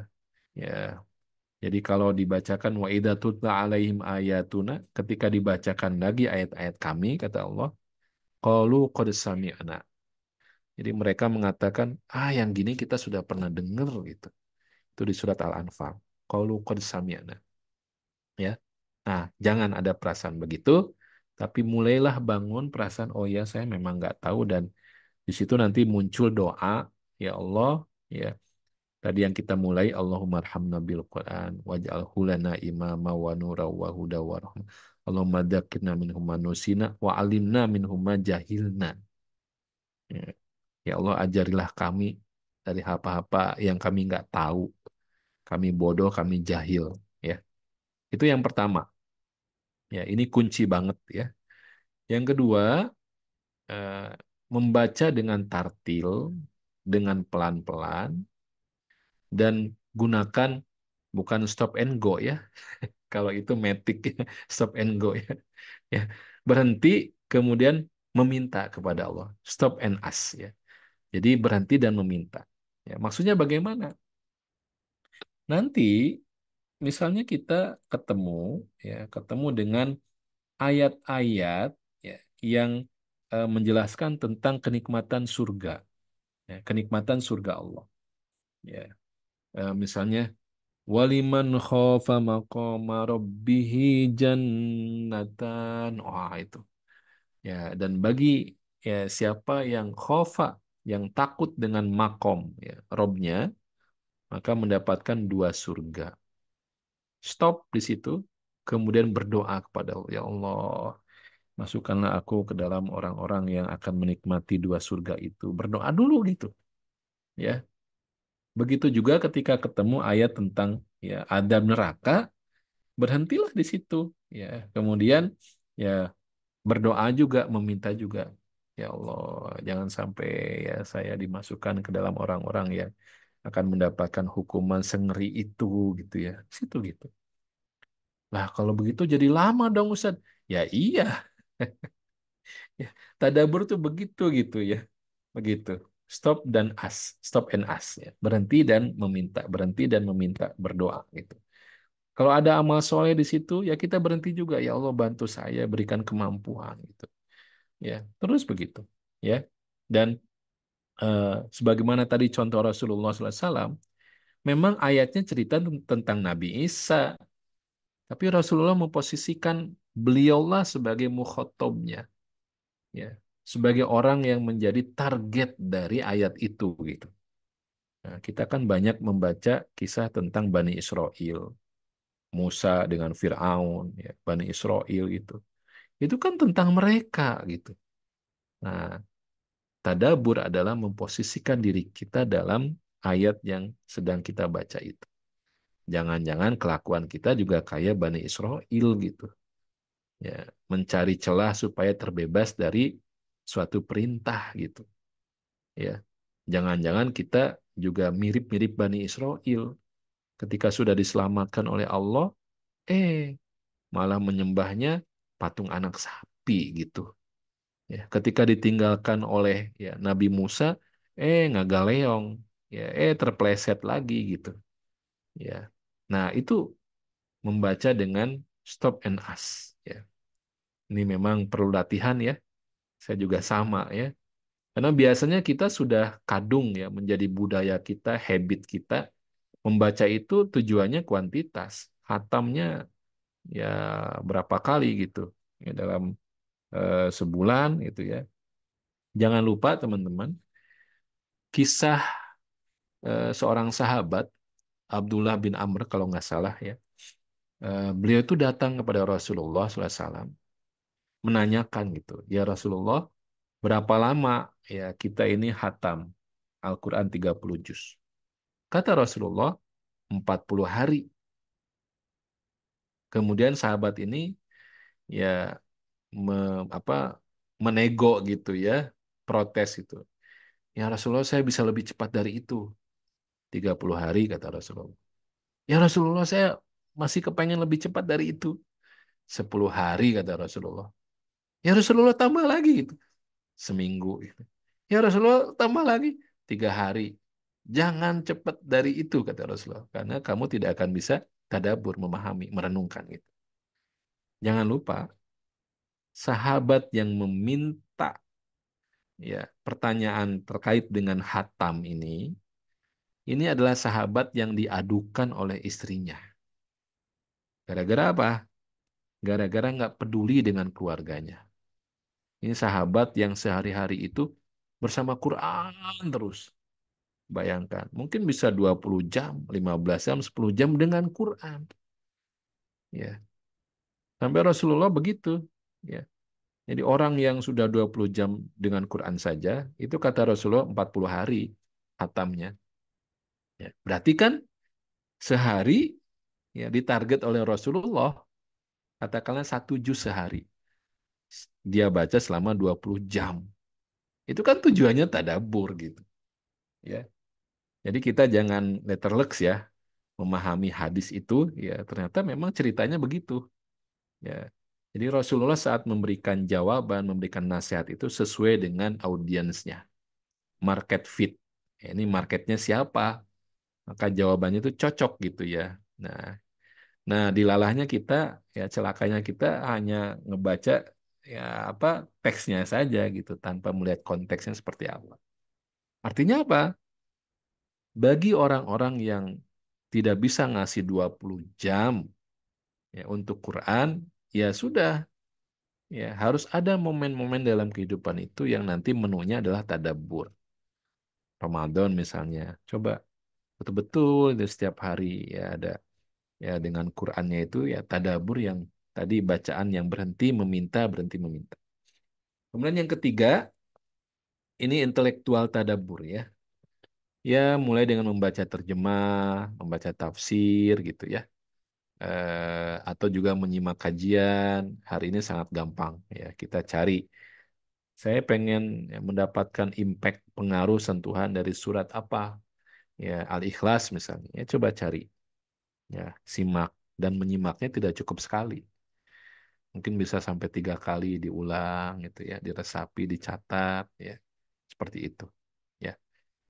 ya. Jadi kalau dibacakan wa idza tutla alaihim ayatuna, ketika dibacakan lagi ayat-ayat kami kata Allah, qalu qad sami'na. Jadi mereka mengatakan, yang gini kita sudah pernah dengar gitu. Itu di surat Al-Anfal. Qalu qad sami'na. Ya. Nah, jangan ada perasaan begitu, tapi mulailah bangun perasaan, oh ya saya memang nggak tahu dan di situ nanti muncul doa, ya Allah, ya. Tadi yang kita mulai, Allahumma arhamna bil Quran, waj'alhu lana imama wa nura wa huda wa rahmah. Allahumma dzakirna minhum ma nusina wa alimna minhum ma jahilna. Ya. Ya Allah, ajarilah kami dari apa-apa yang kami nggak tahu. Kami bodoh, kami jahil. Ya. Itu yang pertama. Ya, ini kunci banget ya. Yang kedua, eh, membaca dengan tartil, dengan pelan-pelan, dan gunakan bukan stop and go ya. Kalau itu matic ya, stop and go ya. Ya, berhenti kemudian meminta kepada Allah. Stop and ask ya. Jadi berhenti dan meminta. Ya, maksudnya bagaimana? Nanti misalnya kita ketemu ketemu dengan ayat-ayat ya, yang menjelaskan tentang kenikmatan surga, ya, kenikmatan surga Allah. Ya, misalnya waliman khafa maqama rabbihi jannatan. Wah, itu. Ya, dan bagi siapa yang khafa, yang takut dengan makom ya, Robnya, maka mendapatkan dua surga. Stop di situ, kemudian berdoa kepada Allah, ya Allah, masukkanlah aku ke dalam orang-orang yang akan menikmati dua surga itu. Berdoa dulu gitu, ya. Begitu juga ketika ketemu ayat tentang ya adab neraka, berhentilah di situ, ya. Kemudian ya berdoa juga, meminta juga. Ya Allah, jangan sampai ya saya dimasukkan ke dalam orang-orang yang akan mendapatkan hukuman sengeri itu gitu ya. Situ gitu. Lah kalau begitu jadi lama dong Ustaz. Ya iya, ya, tadabbur tuh begitu gitu ya. Begitu. Stop dan ask, stop and ask ya. Berhenti dan meminta berdoa gitu. Kalau ada amal soleh di situ, ya kita berhenti juga. Ya Allah bantu saya, berikan kemampuan gitu. Ya, terus begitu. Ya, dan sebagaimana tadi contoh Rasulullah SAW, memang ayatnya cerita tentang Nabi Isa, tapi Rasulullah memposisikan beliaulah sebagai mukhotobnya, ya, sebagai orang yang menjadi target dari ayat itu gitu. Nah, kita kan banyak membaca kisah tentang Bani Israel, Musa dengan Fir'aun, ya, Bani Israel itu. Itu kan tentang mereka gitu. Nah, tadabur adalah memposisikan diri kita dalam ayat yang sedang kita baca itu. Jangan-jangan kelakuan kita juga kayak Bani Israel gitu. Ya, mencari celah supaya terbebas dari suatu perintah gitu. Ya, jangan-jangan kita juga mirip-mirip Bani Israel. Ketika sudah diselamatkan oleh Allah, eh malah menyembahnya patung anak sapi gitu. Ya, ketika ditinggalkan oleh ya Nabi Musa, ngagaleong, ya, terpleset lagi gitu. Ya, nah itu membaca dengan stop and ask. Ya, ini memang perlu latihan ya. Saya juga sama ya. Karena biasanya kita sudah kadung ya menjadi budaya kita, habit kita membaca itu tujuannya kuantitas. Hatamnya ya berapa kali gitu ya dalam sebulan gitu ya. Jangan lupa teman-teman, kisah seorang sahabat Abdullah bin Amr kalau nggak salah ya. Beliau itu datang kepada Rasulullah SAW menanyakan gitu, ya Rasulullah, berapa lama ya kita ini hatam Al-Quran 30 juz? Kata Rasulullah, 40 hari. Kemudian sahabat ini ya apa menego gitu ya, protes itu. Ya Rasulullah, saya bisa lebih cepat dari itu. 30 hari kata Rasulullah. Ya Rasulullah, saya masih kepengen lebih cepat dari itu. 10 hari kata Rasulullah. Ya Rasulullah, tambah lagi gitu. Seminggu gitu. Ya Rasulullah, tambah lagi 3 hari. Jangan cepat dari itu kata Rasulullah. Karena kamu tidak akan bisa tadabur, memahami, merenungkan gitu. Jangan lupa, sahabat yang meminta ya pertanyaan terkait dengan hatam ini adalah sahabat yang diadukan oleh istrinya. Gara-gara apa? Gara-gara nggak peduli dengan keluarganya. Ini sahabat yang sehari-hari itu bersama Quran terus. Bayangkan, mungkin bisa 20 jam, 15 jam, 10 jam dengan Quran. Ya, sampai Rasulullah begitu. Ya. Jadi orang yang sudah 20 jam dengan Quran saja, itu kata Rasulullah 40 hari hatamnya. Ya. Berarti kan sehari ya ditarget oleh Rasulullah, katakanlah 1 juz sehari. Dia baca selama 20 jam. Itu kan tujuannya tadabur gitu. Ya. Jadi kita jangan letterleks ya memahami hadis itu, ya ternyata memang ceritanya begitu. Ya. Jadi Rasulullah saat memberikan jawaban, memberikan nasihat itu sesuai dengan audiensnya, market fit. Ya, ini marketnya siapa? Maka jawabannya itu cocok gitu ya. Nah, dilalahnya kita, ya celakanya kita hanya ngebaca ya apa teksnya saja gitu tanpa melihat konteksnya seperti apa. Artinya apa? Bagi orang-orang yang tidak bisa ngasih 20 jam ya untuk Quran, ya sudah, ya harus ada momen-momen dalam kehidupan itu yang nanti menunya adalah tadabbur. Ramadan misalnya, coba betul-betul di setiap hari ya ada ya dengan Qurannya itu ya tadabbur yang tadi bacaan yang berhenti meminta. Kemudian yang ketiga, ini intelektual tadabbur ya. Ya mulai dengan membaca terjemah, membaca tafsir gitu ya. Atau juga menyimak kajian. Hari ini sangat gampang ya. Kita cari. Saya pengen ya, mendapatkan impact pengaruh sentuhan dari surat apa ya Al-Ikhlas misalnya. Ya coba cari ya simak dan menyimaknya tidak cukup sekali. Mungkin bisa sampai 3 kali diulang gitu ya, diresapi, dicatat ya seperti itu. Ya.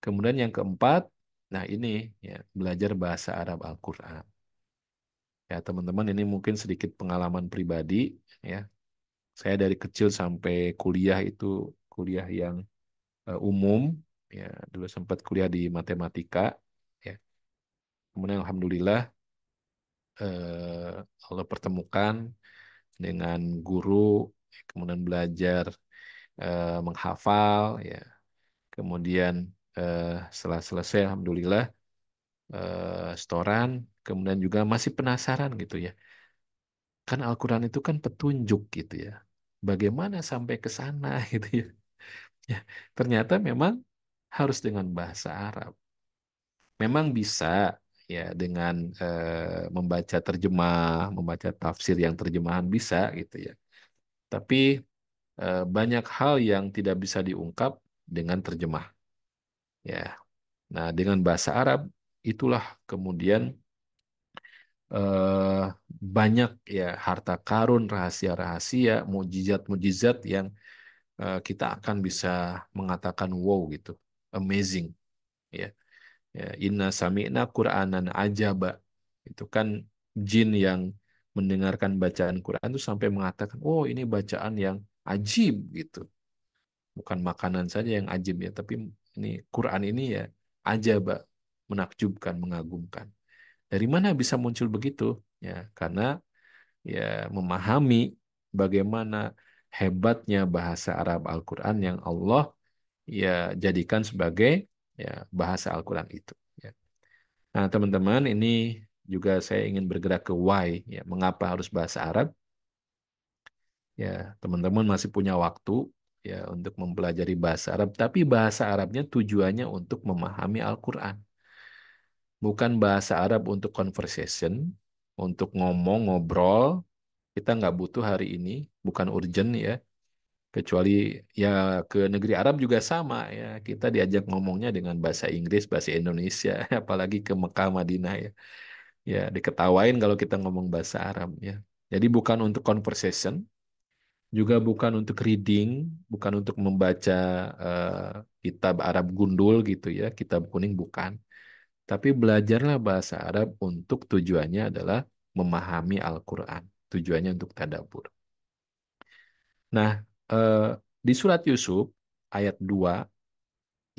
Kemudian yang keempat, nah ini ya belajar bahasa Arab Al-Quran. Ya teman-teman ini mungkin sedikit pengalaman pribadi ya. Saya dari kecil sampai kuliah itu kuliah yang umum ya. Dulu sempat kuliah di matematika ya. Kemudian alhamdulillah eh, Allah pertemukan dengan guru, kemudian belajar menghafal ya. Kemudian eh, setelah selesai alhamdulillah setoran, kemudian juga masih penasaran gitu ya. Kan Al-Quran itu kan petunjuk gitu ya. Bagaimana sampai ke sana gitu ya. Ya, ternyata memang harus dengan bahasa Arab. Memang bisa ya dengan membaca terjemah, membaca tafsir yang terjemahan bisa gitu ya. Tapi banyak hal yang tidak bisa diungkap dengan terjemah ya. Nah, dengan bahasa Arab itulah kemudian eh, banyak ya harta karun, rahasia-rahasia, mukjizat-mukjizat yang kita akan bisa mengatakan wow gitu, amazing ya. Ya, inna sami'na Qur'anan ajaba. Itu kan jin yang mendengarkan bacaan Quran itu sampai mengatakan, oh ini bacaan yang ajib gitu. Bukan makanan saja yang ajib ya, tapi ini Quran ini ya ajaba, menakjubkan, mengagumkan. Dari mana bisa muncul begitu? Ya, karena ya memahami bagaimana hebatnya bahasa Arab Al-Quran yang Allah ya jadikan sebagai ya bahasa Al-Quran itu. Ya. Nah, teman-teman, ini juga saya ingin bergerak ke why, ya, mengapa harus bahasa Arab? Ya, teman-teman masih punya waktu ya untuk mempelajari bahasa Arab, tapi bahasa Arabnya tujuannya untuk memahami Al-Quran, bukan bahasa Arab untuk conversation, untuk ngomong, ngobrol. Kita nggak butuh hari ini, bukan urgent ya. Kecuali ya ke negeri Arab juga sama ya. Kita diajak ngomongnya dengan bahasa Inggris, bahasa Indonesia, apalagi ke Mekah, Madinah ya. Ya, diketawain kalau kita ngomong bahasa Arab ya. Jadi bukan untuk conversation, juga bukan untuk reading, bukan untuk membaca eh, kitab Arab gundul gitu ya, kitab kuning bukan. Tapi belajarlah bahasa Arab untuk tujuannya adalah memahami Al-Quran. Tujuannya untuk tadabbur. Nah, eh, di surat Yusuf ayat 2,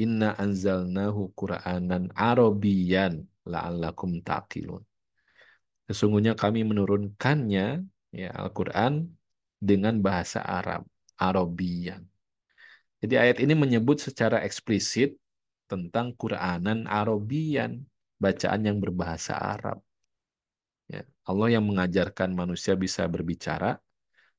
Inna anzalnahu Qur'anan Arabiyan la'allakum taqilun. Sesungguhnya kami menurunkannya, ya Al-Quran, dengan bahasa Arab, Arabian. Jadi ayat ini menyebut secara eksplisit tentang Qur'anan Arabian, bacaan yang berbahasa Arab. Ya. Allah yang mengajarkan manusia bisa berbicara,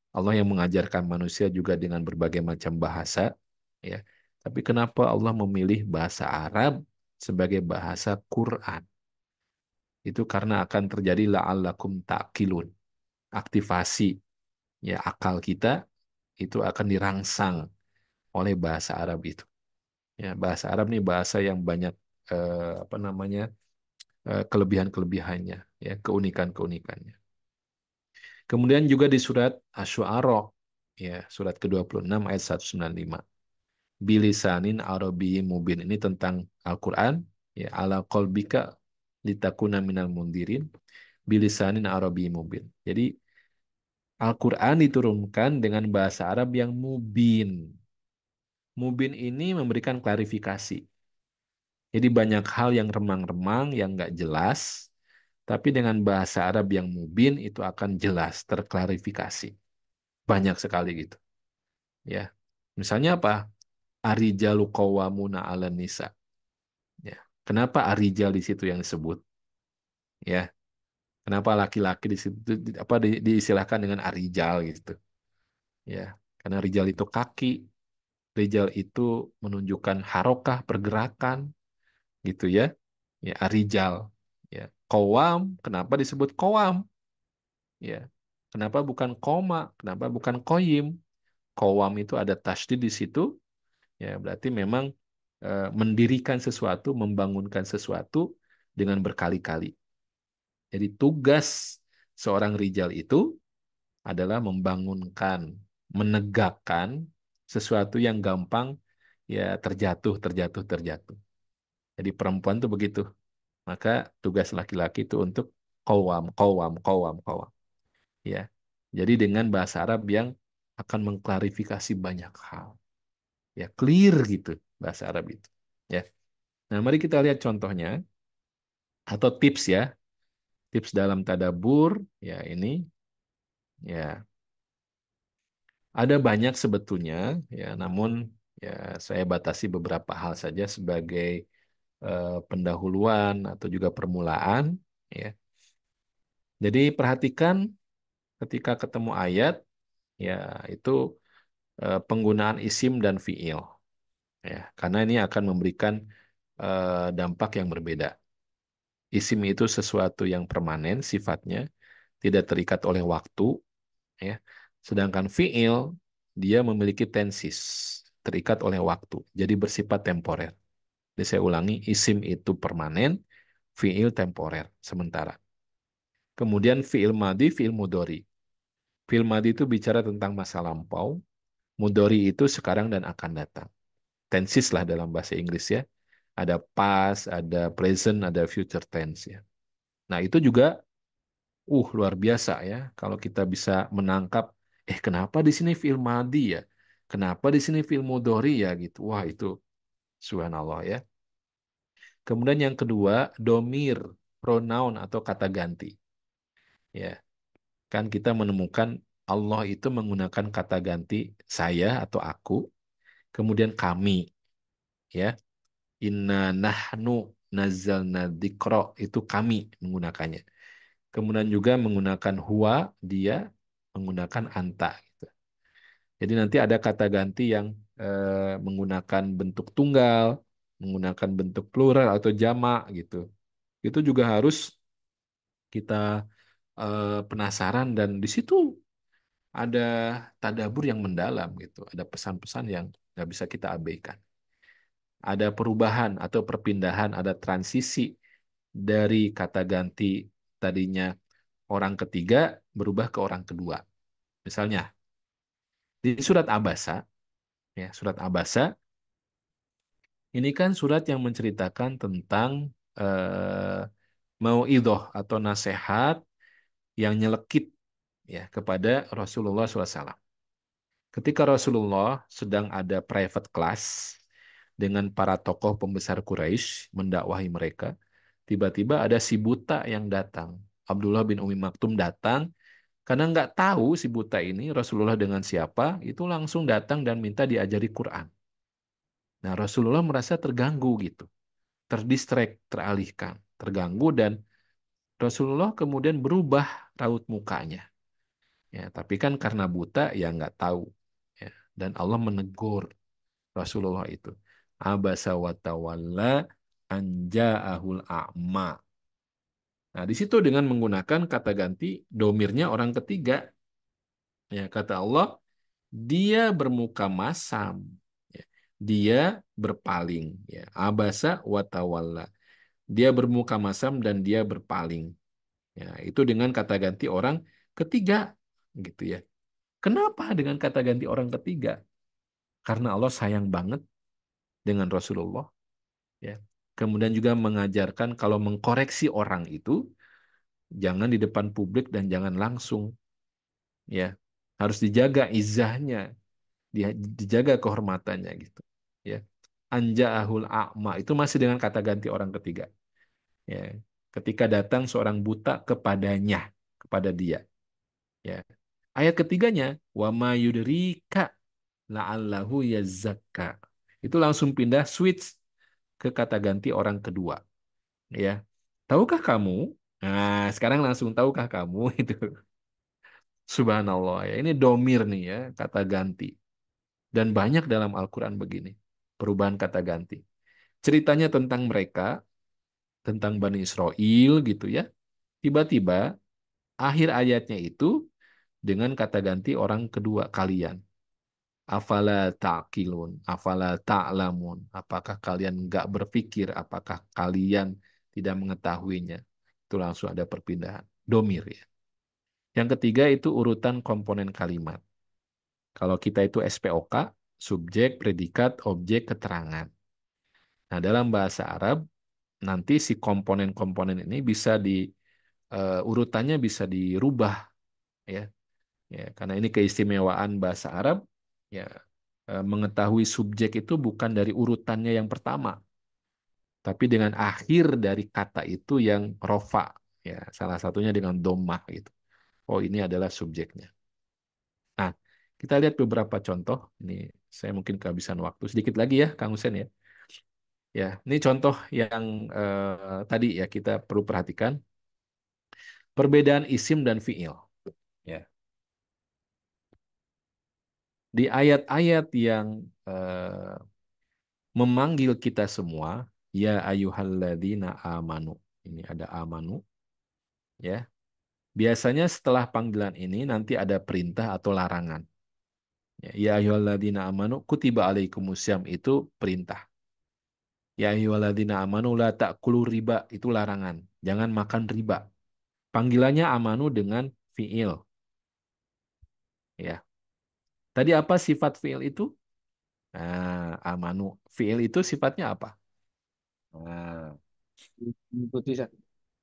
Allah yang mengajarkan manusia juga dengan berbagai macam bahasa, ya. Tapi kenapa Allah memilih bahasa Arab sebagai bahasa Quran? Itu karena akan terjadi la'allakum ta'qilun, aktivasi ya akal kita itu akan dirangsang oleh bahasa Arab itu. Ya, bahasa Arab nih bahasa yang banyak apa namanya kelebihan-kelebihannya, ya keunikan-keunikannya. Kemudian juga di surat Asy-Syu'ara, ya surat ke-26 ayat 195. Bilisanin Arabiyyin mubin, ini tentang Al-Quran, ya ala qalbika litakuna minal mundirin bilisanin Arabiyyin mubin. Jadi Al-Quran diturunkan dengan bahasa Arab yang mubin. Mubin ini memberikan klarifikasi. Jadi banyak hal yang remang-remang, yang nggak jelas, tapi dengan bahasa Arab yang mubin itu akan jelas, terklarifikasi. Banyak sekali gitu. Ya, misalnya apa? Arijalu qawwamuna 'alan nisa. Ya, kenapa arijal di situ yang disebut? Ya, kenapa laki-laki di situ apa diistilahkan dengan arijal gitu? Ya, karena rijal itu kaki, rijal itu menunjukkan harokah, pergerakan, gitu ya. Ya, arijal. Ya, kowam, kenapa disebut kowam? Ya, kenapa bukan koma? Kenapa bukan koyim? Kowam itu ada tasydid di situ. Ya, berarti memang mendirikan sesuatu, membangunkan sesuatu dengan berkali-kali. Jadi tugas seorang rijal itu adalah membangunkan, menegakkan sesuatu yang gampang ya terjatuh, terjatuh, terjatuh. Jadi perempuan tuh begitu. Maka tugas laki-laki itu untuk qawwam, qawwam, qawwam, qawwam. Ya. Jadi dengan bahasa Arab yang akan mengklarifikasi banyak hal. Ya, clear gitu bahasa Arab itu. Ya. Nah, mari kita lihat contohnya atau tips ya. Tips dalam tadabur ya ini ya ada banyak sebetulnya ya, namun ya saya batasi beberapa hal saja sebagai pendahuluan atau juga permulaan ya. Jadi perhatikan ketika ketemu ayat ya itu penggunaan isim dan fiil ya karena ini akan memberikan dampak yang berbeda. Isim itu sesuatu yang permanen sifatnya, tidak terikat oleh waktu ya. Sedangkan fiil dia memiliki tensis, terikat oleh waktu, jadi bersifat temporer. Jadi saya ulangi, isim itu permanen, fiil temporer, sementara. Kemudian fiil madi, fiil mudori. Fiil madi itu bicara tentang masa lampau, mudori itu sekarang dan akan datang. Tenses lah dalam bahasa Inggris ya. Ada past, ada present, ada future tense ya. Nah itu juga luar biasa ya kalau kita bisa menangkap kenapa di sini fiil madi ya? Kenapa di sini fiil mudhari ya gitu. Wah, itu subhanallah ya. Kemudian yang kedua, domir, pronoun atau kata ganti. Ya, kan kita menemukan Allah itu menggunakan kata ganti saya atau aku, kemudian kami ya. Inna nahnu nazzalna dzikra itu kami menggunakannya. Kemudian juga menggunakan huwa dia menggunakan anta gitu. Jadi nanti ada kata ganti yang menggunakan bentuk tunggal, menggunakan bentuk plural atau jamak gitu. Itu juga harus kita penasaran dan di situ ada tadabur yang mendalam gitu. Ada pesan-pesan yang nggak bisa kita abaikan. Ada perubahan atau perpindahan, ada transisi dari kata ganti tadinya orang ketiga berubah ke orang kedua. Misalnya di surat Abasa, ya surat Abasa ini kan surat yang menceritakan tentang mauidhah atau nasihat yang nyelekit ya kepada Rasulullah SAW. Ketika Rasulullah sedang ada private class dengan para tokoh pembesar Quraisy mendakwahi mereka, tiba-tiba ada si buta yang datang. Abdullah bin Umi Maktum datang karena nggak tahu si buta ini Rasulullah dengan siapa, itu langsung datang dan minta diajari Quran. Nah, Rasulullah merasa terganggu gitu, terdistract, teralihkan, terganggu dan Rasulullah kemudian berubah raut mukanya. Ya, tapi kan karena buta ya nggak tahu. Ya. Dan Allah menegur Rasulullah itu. Abasa wa tawalla anja'ahul a'ma. Nah, di situ dengan menggunakan kata ganti domirnya orang ketiga. Ya, kata Allah, dia bermuka masam. Ya. Dia berpaling. Ya. Abasa wa tawalla. Dia bermuka masam dan dia berpaling. Ya, itu dengan kata ganti orang ketiga, gitu ya. Kenapa dengan kata ganti orang ketiga? Karena Allah sayang banget dengan Rasulullah, ya. Kemudian juga mengajarkan kalau mengkoreksi orang itu jangan di depan publik dan jangan langsung, ya. Harus dijaga izahnya, dijaga kehormatannya gitu, ya. Anja'ahul a'ma itu masih dengan kata ganti orang ketiga, ya. Ketika datang seorang buta kepadanya, kepada dia. Ya. Ayat ketiganya, wa ma yudrika la'allahu yazakka. Itu langsung pindah switch ke kata ganti orang kedua, ya. Tahukah kamu? Nah, sekarang langsung tahukah kamu itu. Subhanallah ya. Ini domir nih ya, kata ganti. Dan banyak dalam Al-Qur'an begini. Perubahan kata ganti. Ceritanya tentang mereka, tentang Bani Israel gitu ya. Tiba-tiba akhir ayatnya itu dengan kata ganti orang kedua kalian. Afala ta'qilun, afala ta'lamun. Apakah kalian nggak berpikir? Apakah kalian tidak mengetahuinya? Itu langsung ada perpindahan. Domir ya. Yang ketiga itu urutan komponen kalimat. Kalau kita itu SPOK, subjek, predikat, objek, keterangan. Nah, dalam bahasa Arab nanti si komponen-komponen ini bisa di urutannya bisa dirubah ya. Ya, karena ini keistimewaan bahasa Arab ya, mengetahui subjek itu bukan dari urutannya yang pertama, tapi dengan akhir dari kata itu yang rofa ya, salah satunya dengan domah gitu. Oh, ini adalah subjeknya. Nah, kita lihat beberapa contoh. Ini saya mungkin kehabisan waktu sedikit lagi ya, Kang Hussein ya. Ya, ini contoh yang tadi ya kita perlu perhatikan perbedaan isim dan fiil. Ya. Di ayat-ayat yang eh, memanggil kita semua, ya ayyuhalladzina amanu. Ini ada amanu, ya. Biasanya setelah panggilan ini nanti ada perintah atau larangan. Ya ayyuhalladzina amanu kutiba alaikumusiyam itu perintah. Ya ayyuhalladzina amanu la ta'kulu riba itu larangan. Jangan makan riba. Panggilannya amanu dengan fiil, ya. Tadi apa sifat fiil itu? Nah, amanu. Fiil itu sifatnya apa? Nah, Mengikuti Ustaz.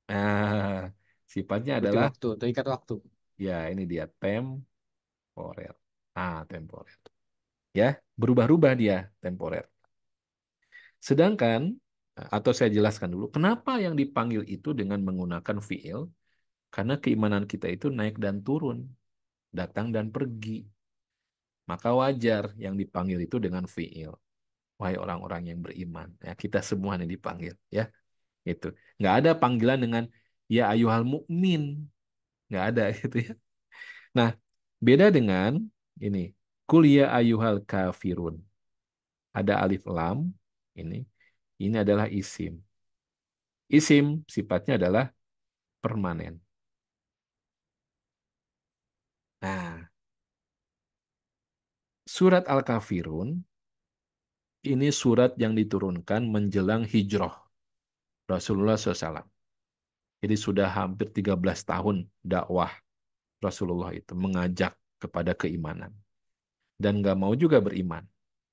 nah, sifatnya Ikuti adalah waktu, terikat waktu. ya ini dia temporer. Ah, temporer. Ya, berubah-ubah dia temporer. Sedangkan atau saya jelaskan dulu kenapa yang dipanggil itu dengan menggunakan fiil? Karena keimanan kita itu naik dan turun, datang dan pergi. Maka wajar yang dipanggil itu dengan fiil. Wahai orang-orang yang beriman, ya kita semua yang dipanggil, ya itu. Nggak ada panggilan dengan ya ayuhal mukmin, nggak ada gitu ya. Nah, beda dengan ini. Kuliah ayuhal kafirun. Ada alif lam ini. Ini adalah isim. Isim sifatnya adalah permanen. Nah, surat Al-Kafirun ini surat yang diturunkan menjelang hijrah Rasulullah SAW. Jadi sudah hampir 13 tahun dakwah Rasulullah itu mengajak kepada keimanan dan nggak mau juga beriman.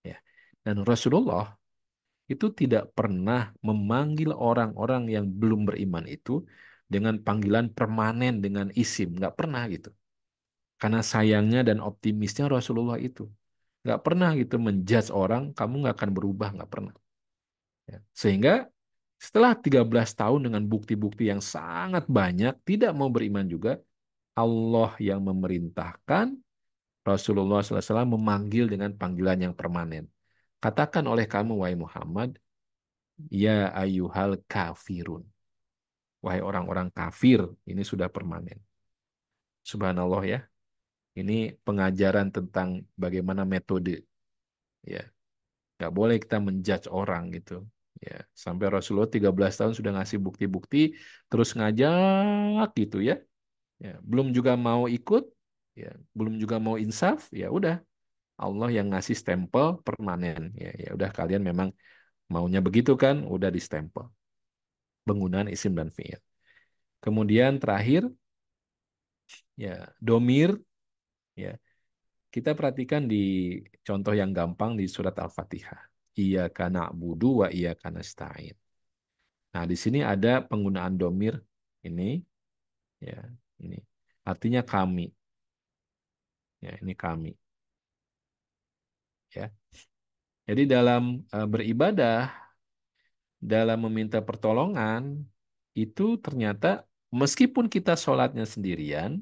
Ya. Dan Rasulullah itu tidak pernah memanggil orang-orang yang belum beriman itu dengan panggilan permanen dengan isim, nggak pernah gitu. Karena sayangnya dan optimisnya Rasulullah itu nggak pernah gitu menjudge orang, kamu nggak akan berubah, nggak pernah. Ya. Sehingga setelah 13 tahun dengan bukti-bukti yang sangat banyak, tidak mau beriman juga, Allah yang memerintahkan Rasulullah SAW memanggil dengan panggilan yang permanen. Katakan oleh kamu, wahai Muhammad, ya ayyuhal kafirun. Wahai orang-orang kafir, ini sudah permanen. Subhanallah ya. Ini pengajaran tentang bagaimana metode. Ya, nggak boleh kita menjudge orang gitu. Ya, sampai Rasulullah 13 tahun sudah ngasih bukti-bukti, terus ngajak gitu ya. Ya, belum juga mau ikut, ya, belum juga mau insaf, ya udah. Allah yang ngasih stempel permanen. Ya, ya udah kalian memang maunya begitu kan, udah di stempel. Penggunaan isim dan fiil. Kemudian terakhir ya domir ya. Kita perhatikan di contoh yang gampang di surat Al-Fatihah. Iyyaka na'budu wa iyyaka nasta'in. Nah, di sini ada penggunaan domir ini ya, ini. Artinya kami ya, ini kami ya. Jadi dalam beribadah, dalam meminta pertolongan itu ternyata meskipun kita sholatnya sendirian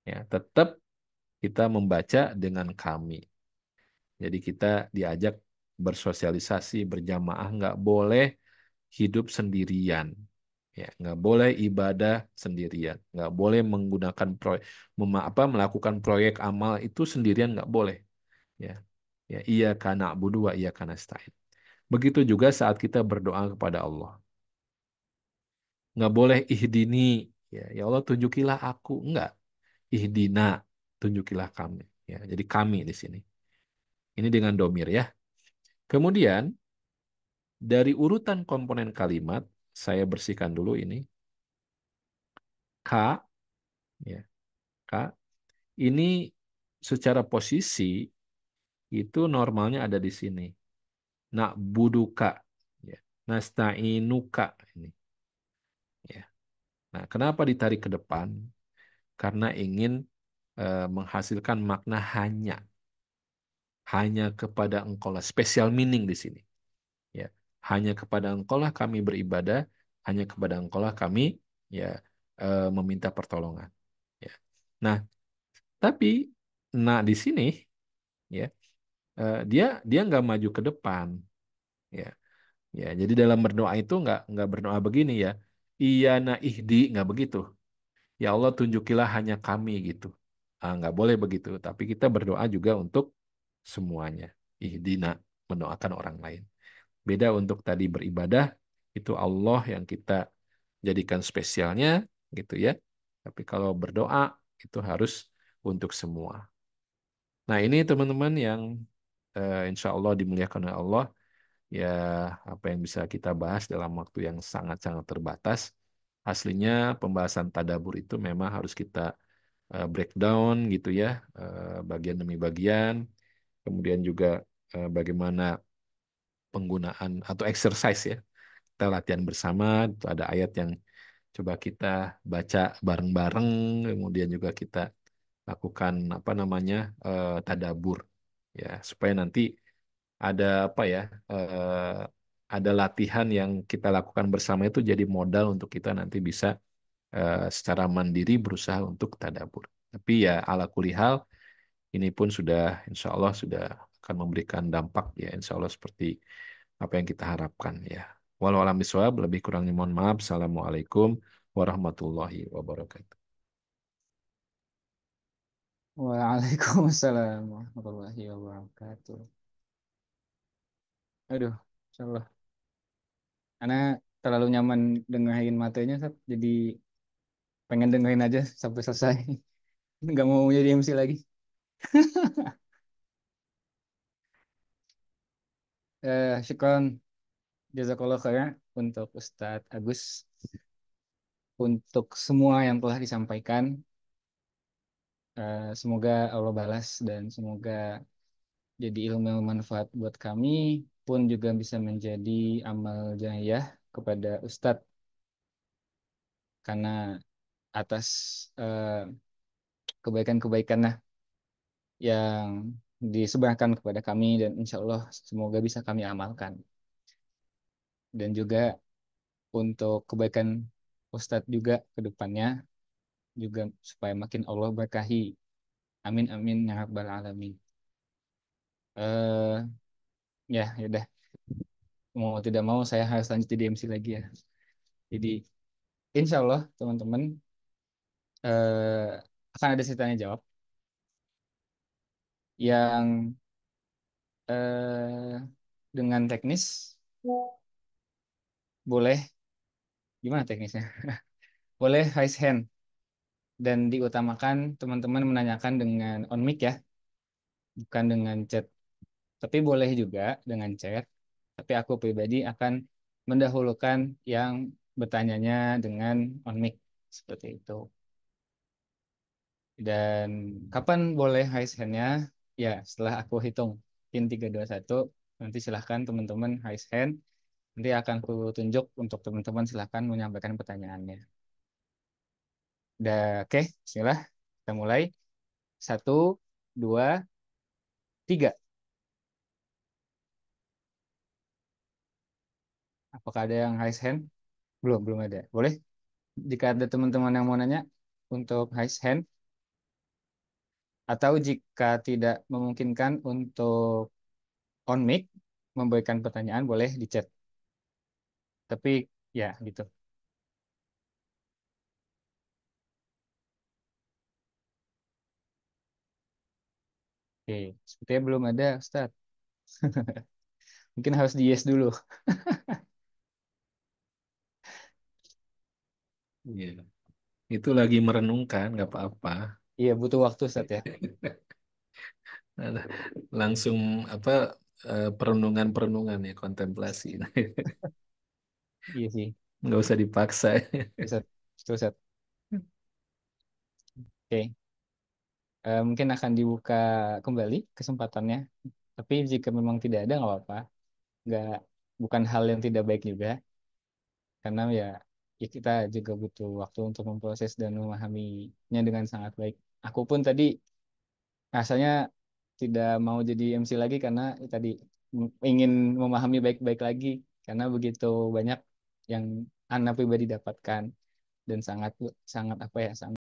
ya, tetap kita membaca dengan kami. Jadi kita diajak bersosialisasi berjamaah, nggak boleh hidup sendirian, ya, nggak boleh ibadah sendirian, nggak boleh menggunakan proyek, melakukan proyek amal itu sendirian nggak boleh, ya, ya iya karena budu wa iya karena stain. Begitu juga saat kita berdoa kepada Allah, nggak boleh ihdini, ya, ya Allah tunjukilah aku, nggak ihdina, tunjukilah kami, ya, jadi kami di sini. Ini dengan domir ya. Kemudian dari urutan komponen kalimat, saya bersihkan dulu ini. K, ya, K. Ini secara posisi itu normalnya ada di sini. Nak buduka. Ya. nasta'inuka ini ya. Nah, kenapa ditarik ke depan? Karena ingin menghasilkan makna hanya kepada engkau lah, special meaning di sini ya. Hanya kepada engkau lah kami beribadah, hanya kepada engkau lah kami ya meminta pertolongan ya. Nah, tapi di sini ya dia dia nggak maju ke depan ya. Ya, jadi dalam berdoa itu nggak berdoa begini ya. Iya na ihdi nggak begitu. Ya Allah tunjukilah hanya kami gitu. Nggak boleh begitu. Tapi kita berdoa juga untuk semuanya. Ihdina mendoakan orang lain. Beda untuk tadi beribadah itu Allah yang kita jadikan spesialnya gitu ya. Tapi kalau berdoa itu harus untuk semua. Nah ini teman-teman yang insya Allah dimuliakan oleh Allah. Ya, apa yang bisa kita bahas dalam waktu yang sangat-sangat terbatas. Aslinya pembahasan tadabur itu memang harus kita breakdown gitu ya, bagian demi bagian. Kemudian juga bagaimana penggunaan atau exercise ya. Kita latihan bersama, itu ada ayat yang coba kita baca bareng-bareng, kemudian juga kita lakukan apa namanya tadabur ya, supaya nanti ada apa ya ada latihan yang kita lakukan bersama itu jadi modal untuk kita nanti bisa secara mandiri berusaha untuk tadabur. Tapi ya ala kulihal ini pun sudah insya Allah sudah akan memberikan dampak ya insya Allah seperti apa yang kita harapkan ya. Walau alam bisawab, lebih kurangnya mohon maaf. Assalamualaikum warahmatullahi wabarakatuh. Waalaikumsalam warahmatullahi wabarakatuh. Aduh, insyaallah. Karena terlalu nyaman dengerin materinya, Sat. Jadi pengen dengerin aja sampai selesai. Nggak mau jadi MC lagi. Syukron jazakallah khairan untuk Ustadz Agus untuk semua yang telah disampaikan. Semoga Allah balas dan semoga jadi ilmu yang bermanfaat buat kami pun juga bisa menjadi amal jariah kepada Ustadz karena atas eh, kebaikan-kebaikan yang disebarkan kepada kami dan insya Allah semoga bisa kami amalkan dan juga untuk kebaikan Ustadz juga ke depannya juga supaya makin Allah berkahi. Amin amin ya rabbal alamin. eh ya udah mau tidak mau saya harus lanjut jadi MC lagi ya. Jadi insya Allah teman-teman akan ada sesi tanya jawab yang dengan teknis boleh gimana teknisnya? Boleh raise hand dan diutamakan teman-teman menanyakan dengan on mic ya, bukan dengan chat. Tapi boleh juga dengan chat. Tapi aku pribadi akan mendahulukan yang bertanyanya dengan on mic seperti itu. Dan kapan boleh raise hand-nya? Ya, setelah aku hitung pin 3 2 1 nanti silahkan teman-teman raise hand. Nanti akan aku tunjuk untuk teman-teman silahkan menyampaikan pertanyaannya. Udah, oke, bismillah. Kita mulai. 1 2 3. Apakah ada yang raise hand? Belum, belum ada. Boleh? Jika ada teman-teman yang mau nanya untuk raise hand, atau jika tidak memungkinkan untuk on mic, memberikan pertanyaan boleh di chat. Tapi ya gitu. Oke, sepertinya belum ada, Ustaz. Mungkin harus di yes dulu. Iya. Itu lagi merenungkan, nggak apa-apa. Iya, butuh waktu, Ustaz ya. Nah, langsung apa perenungan-perenungan ya kontemplasi. Iya sih, Nggak usah dipaksa. Ustaz. Betul, Ustaz. Oke, mungkin akan dibuka kembali kesempatannya. Tapi jika memang tidak ada, nggak apa-apa. Nggak. bukan hal yang tidak baik juga, karena ya kita juga butuh waktu untuk memproses dan memahaminya dengan sangat baik. Aku pun tadi rasanya tidak mau jadi MC lagi karena tadi ingin memahami baik-baik lagi, karena begitu banyak yang Ana pribadi dapatkan dan sangat sangat apa ya, sangat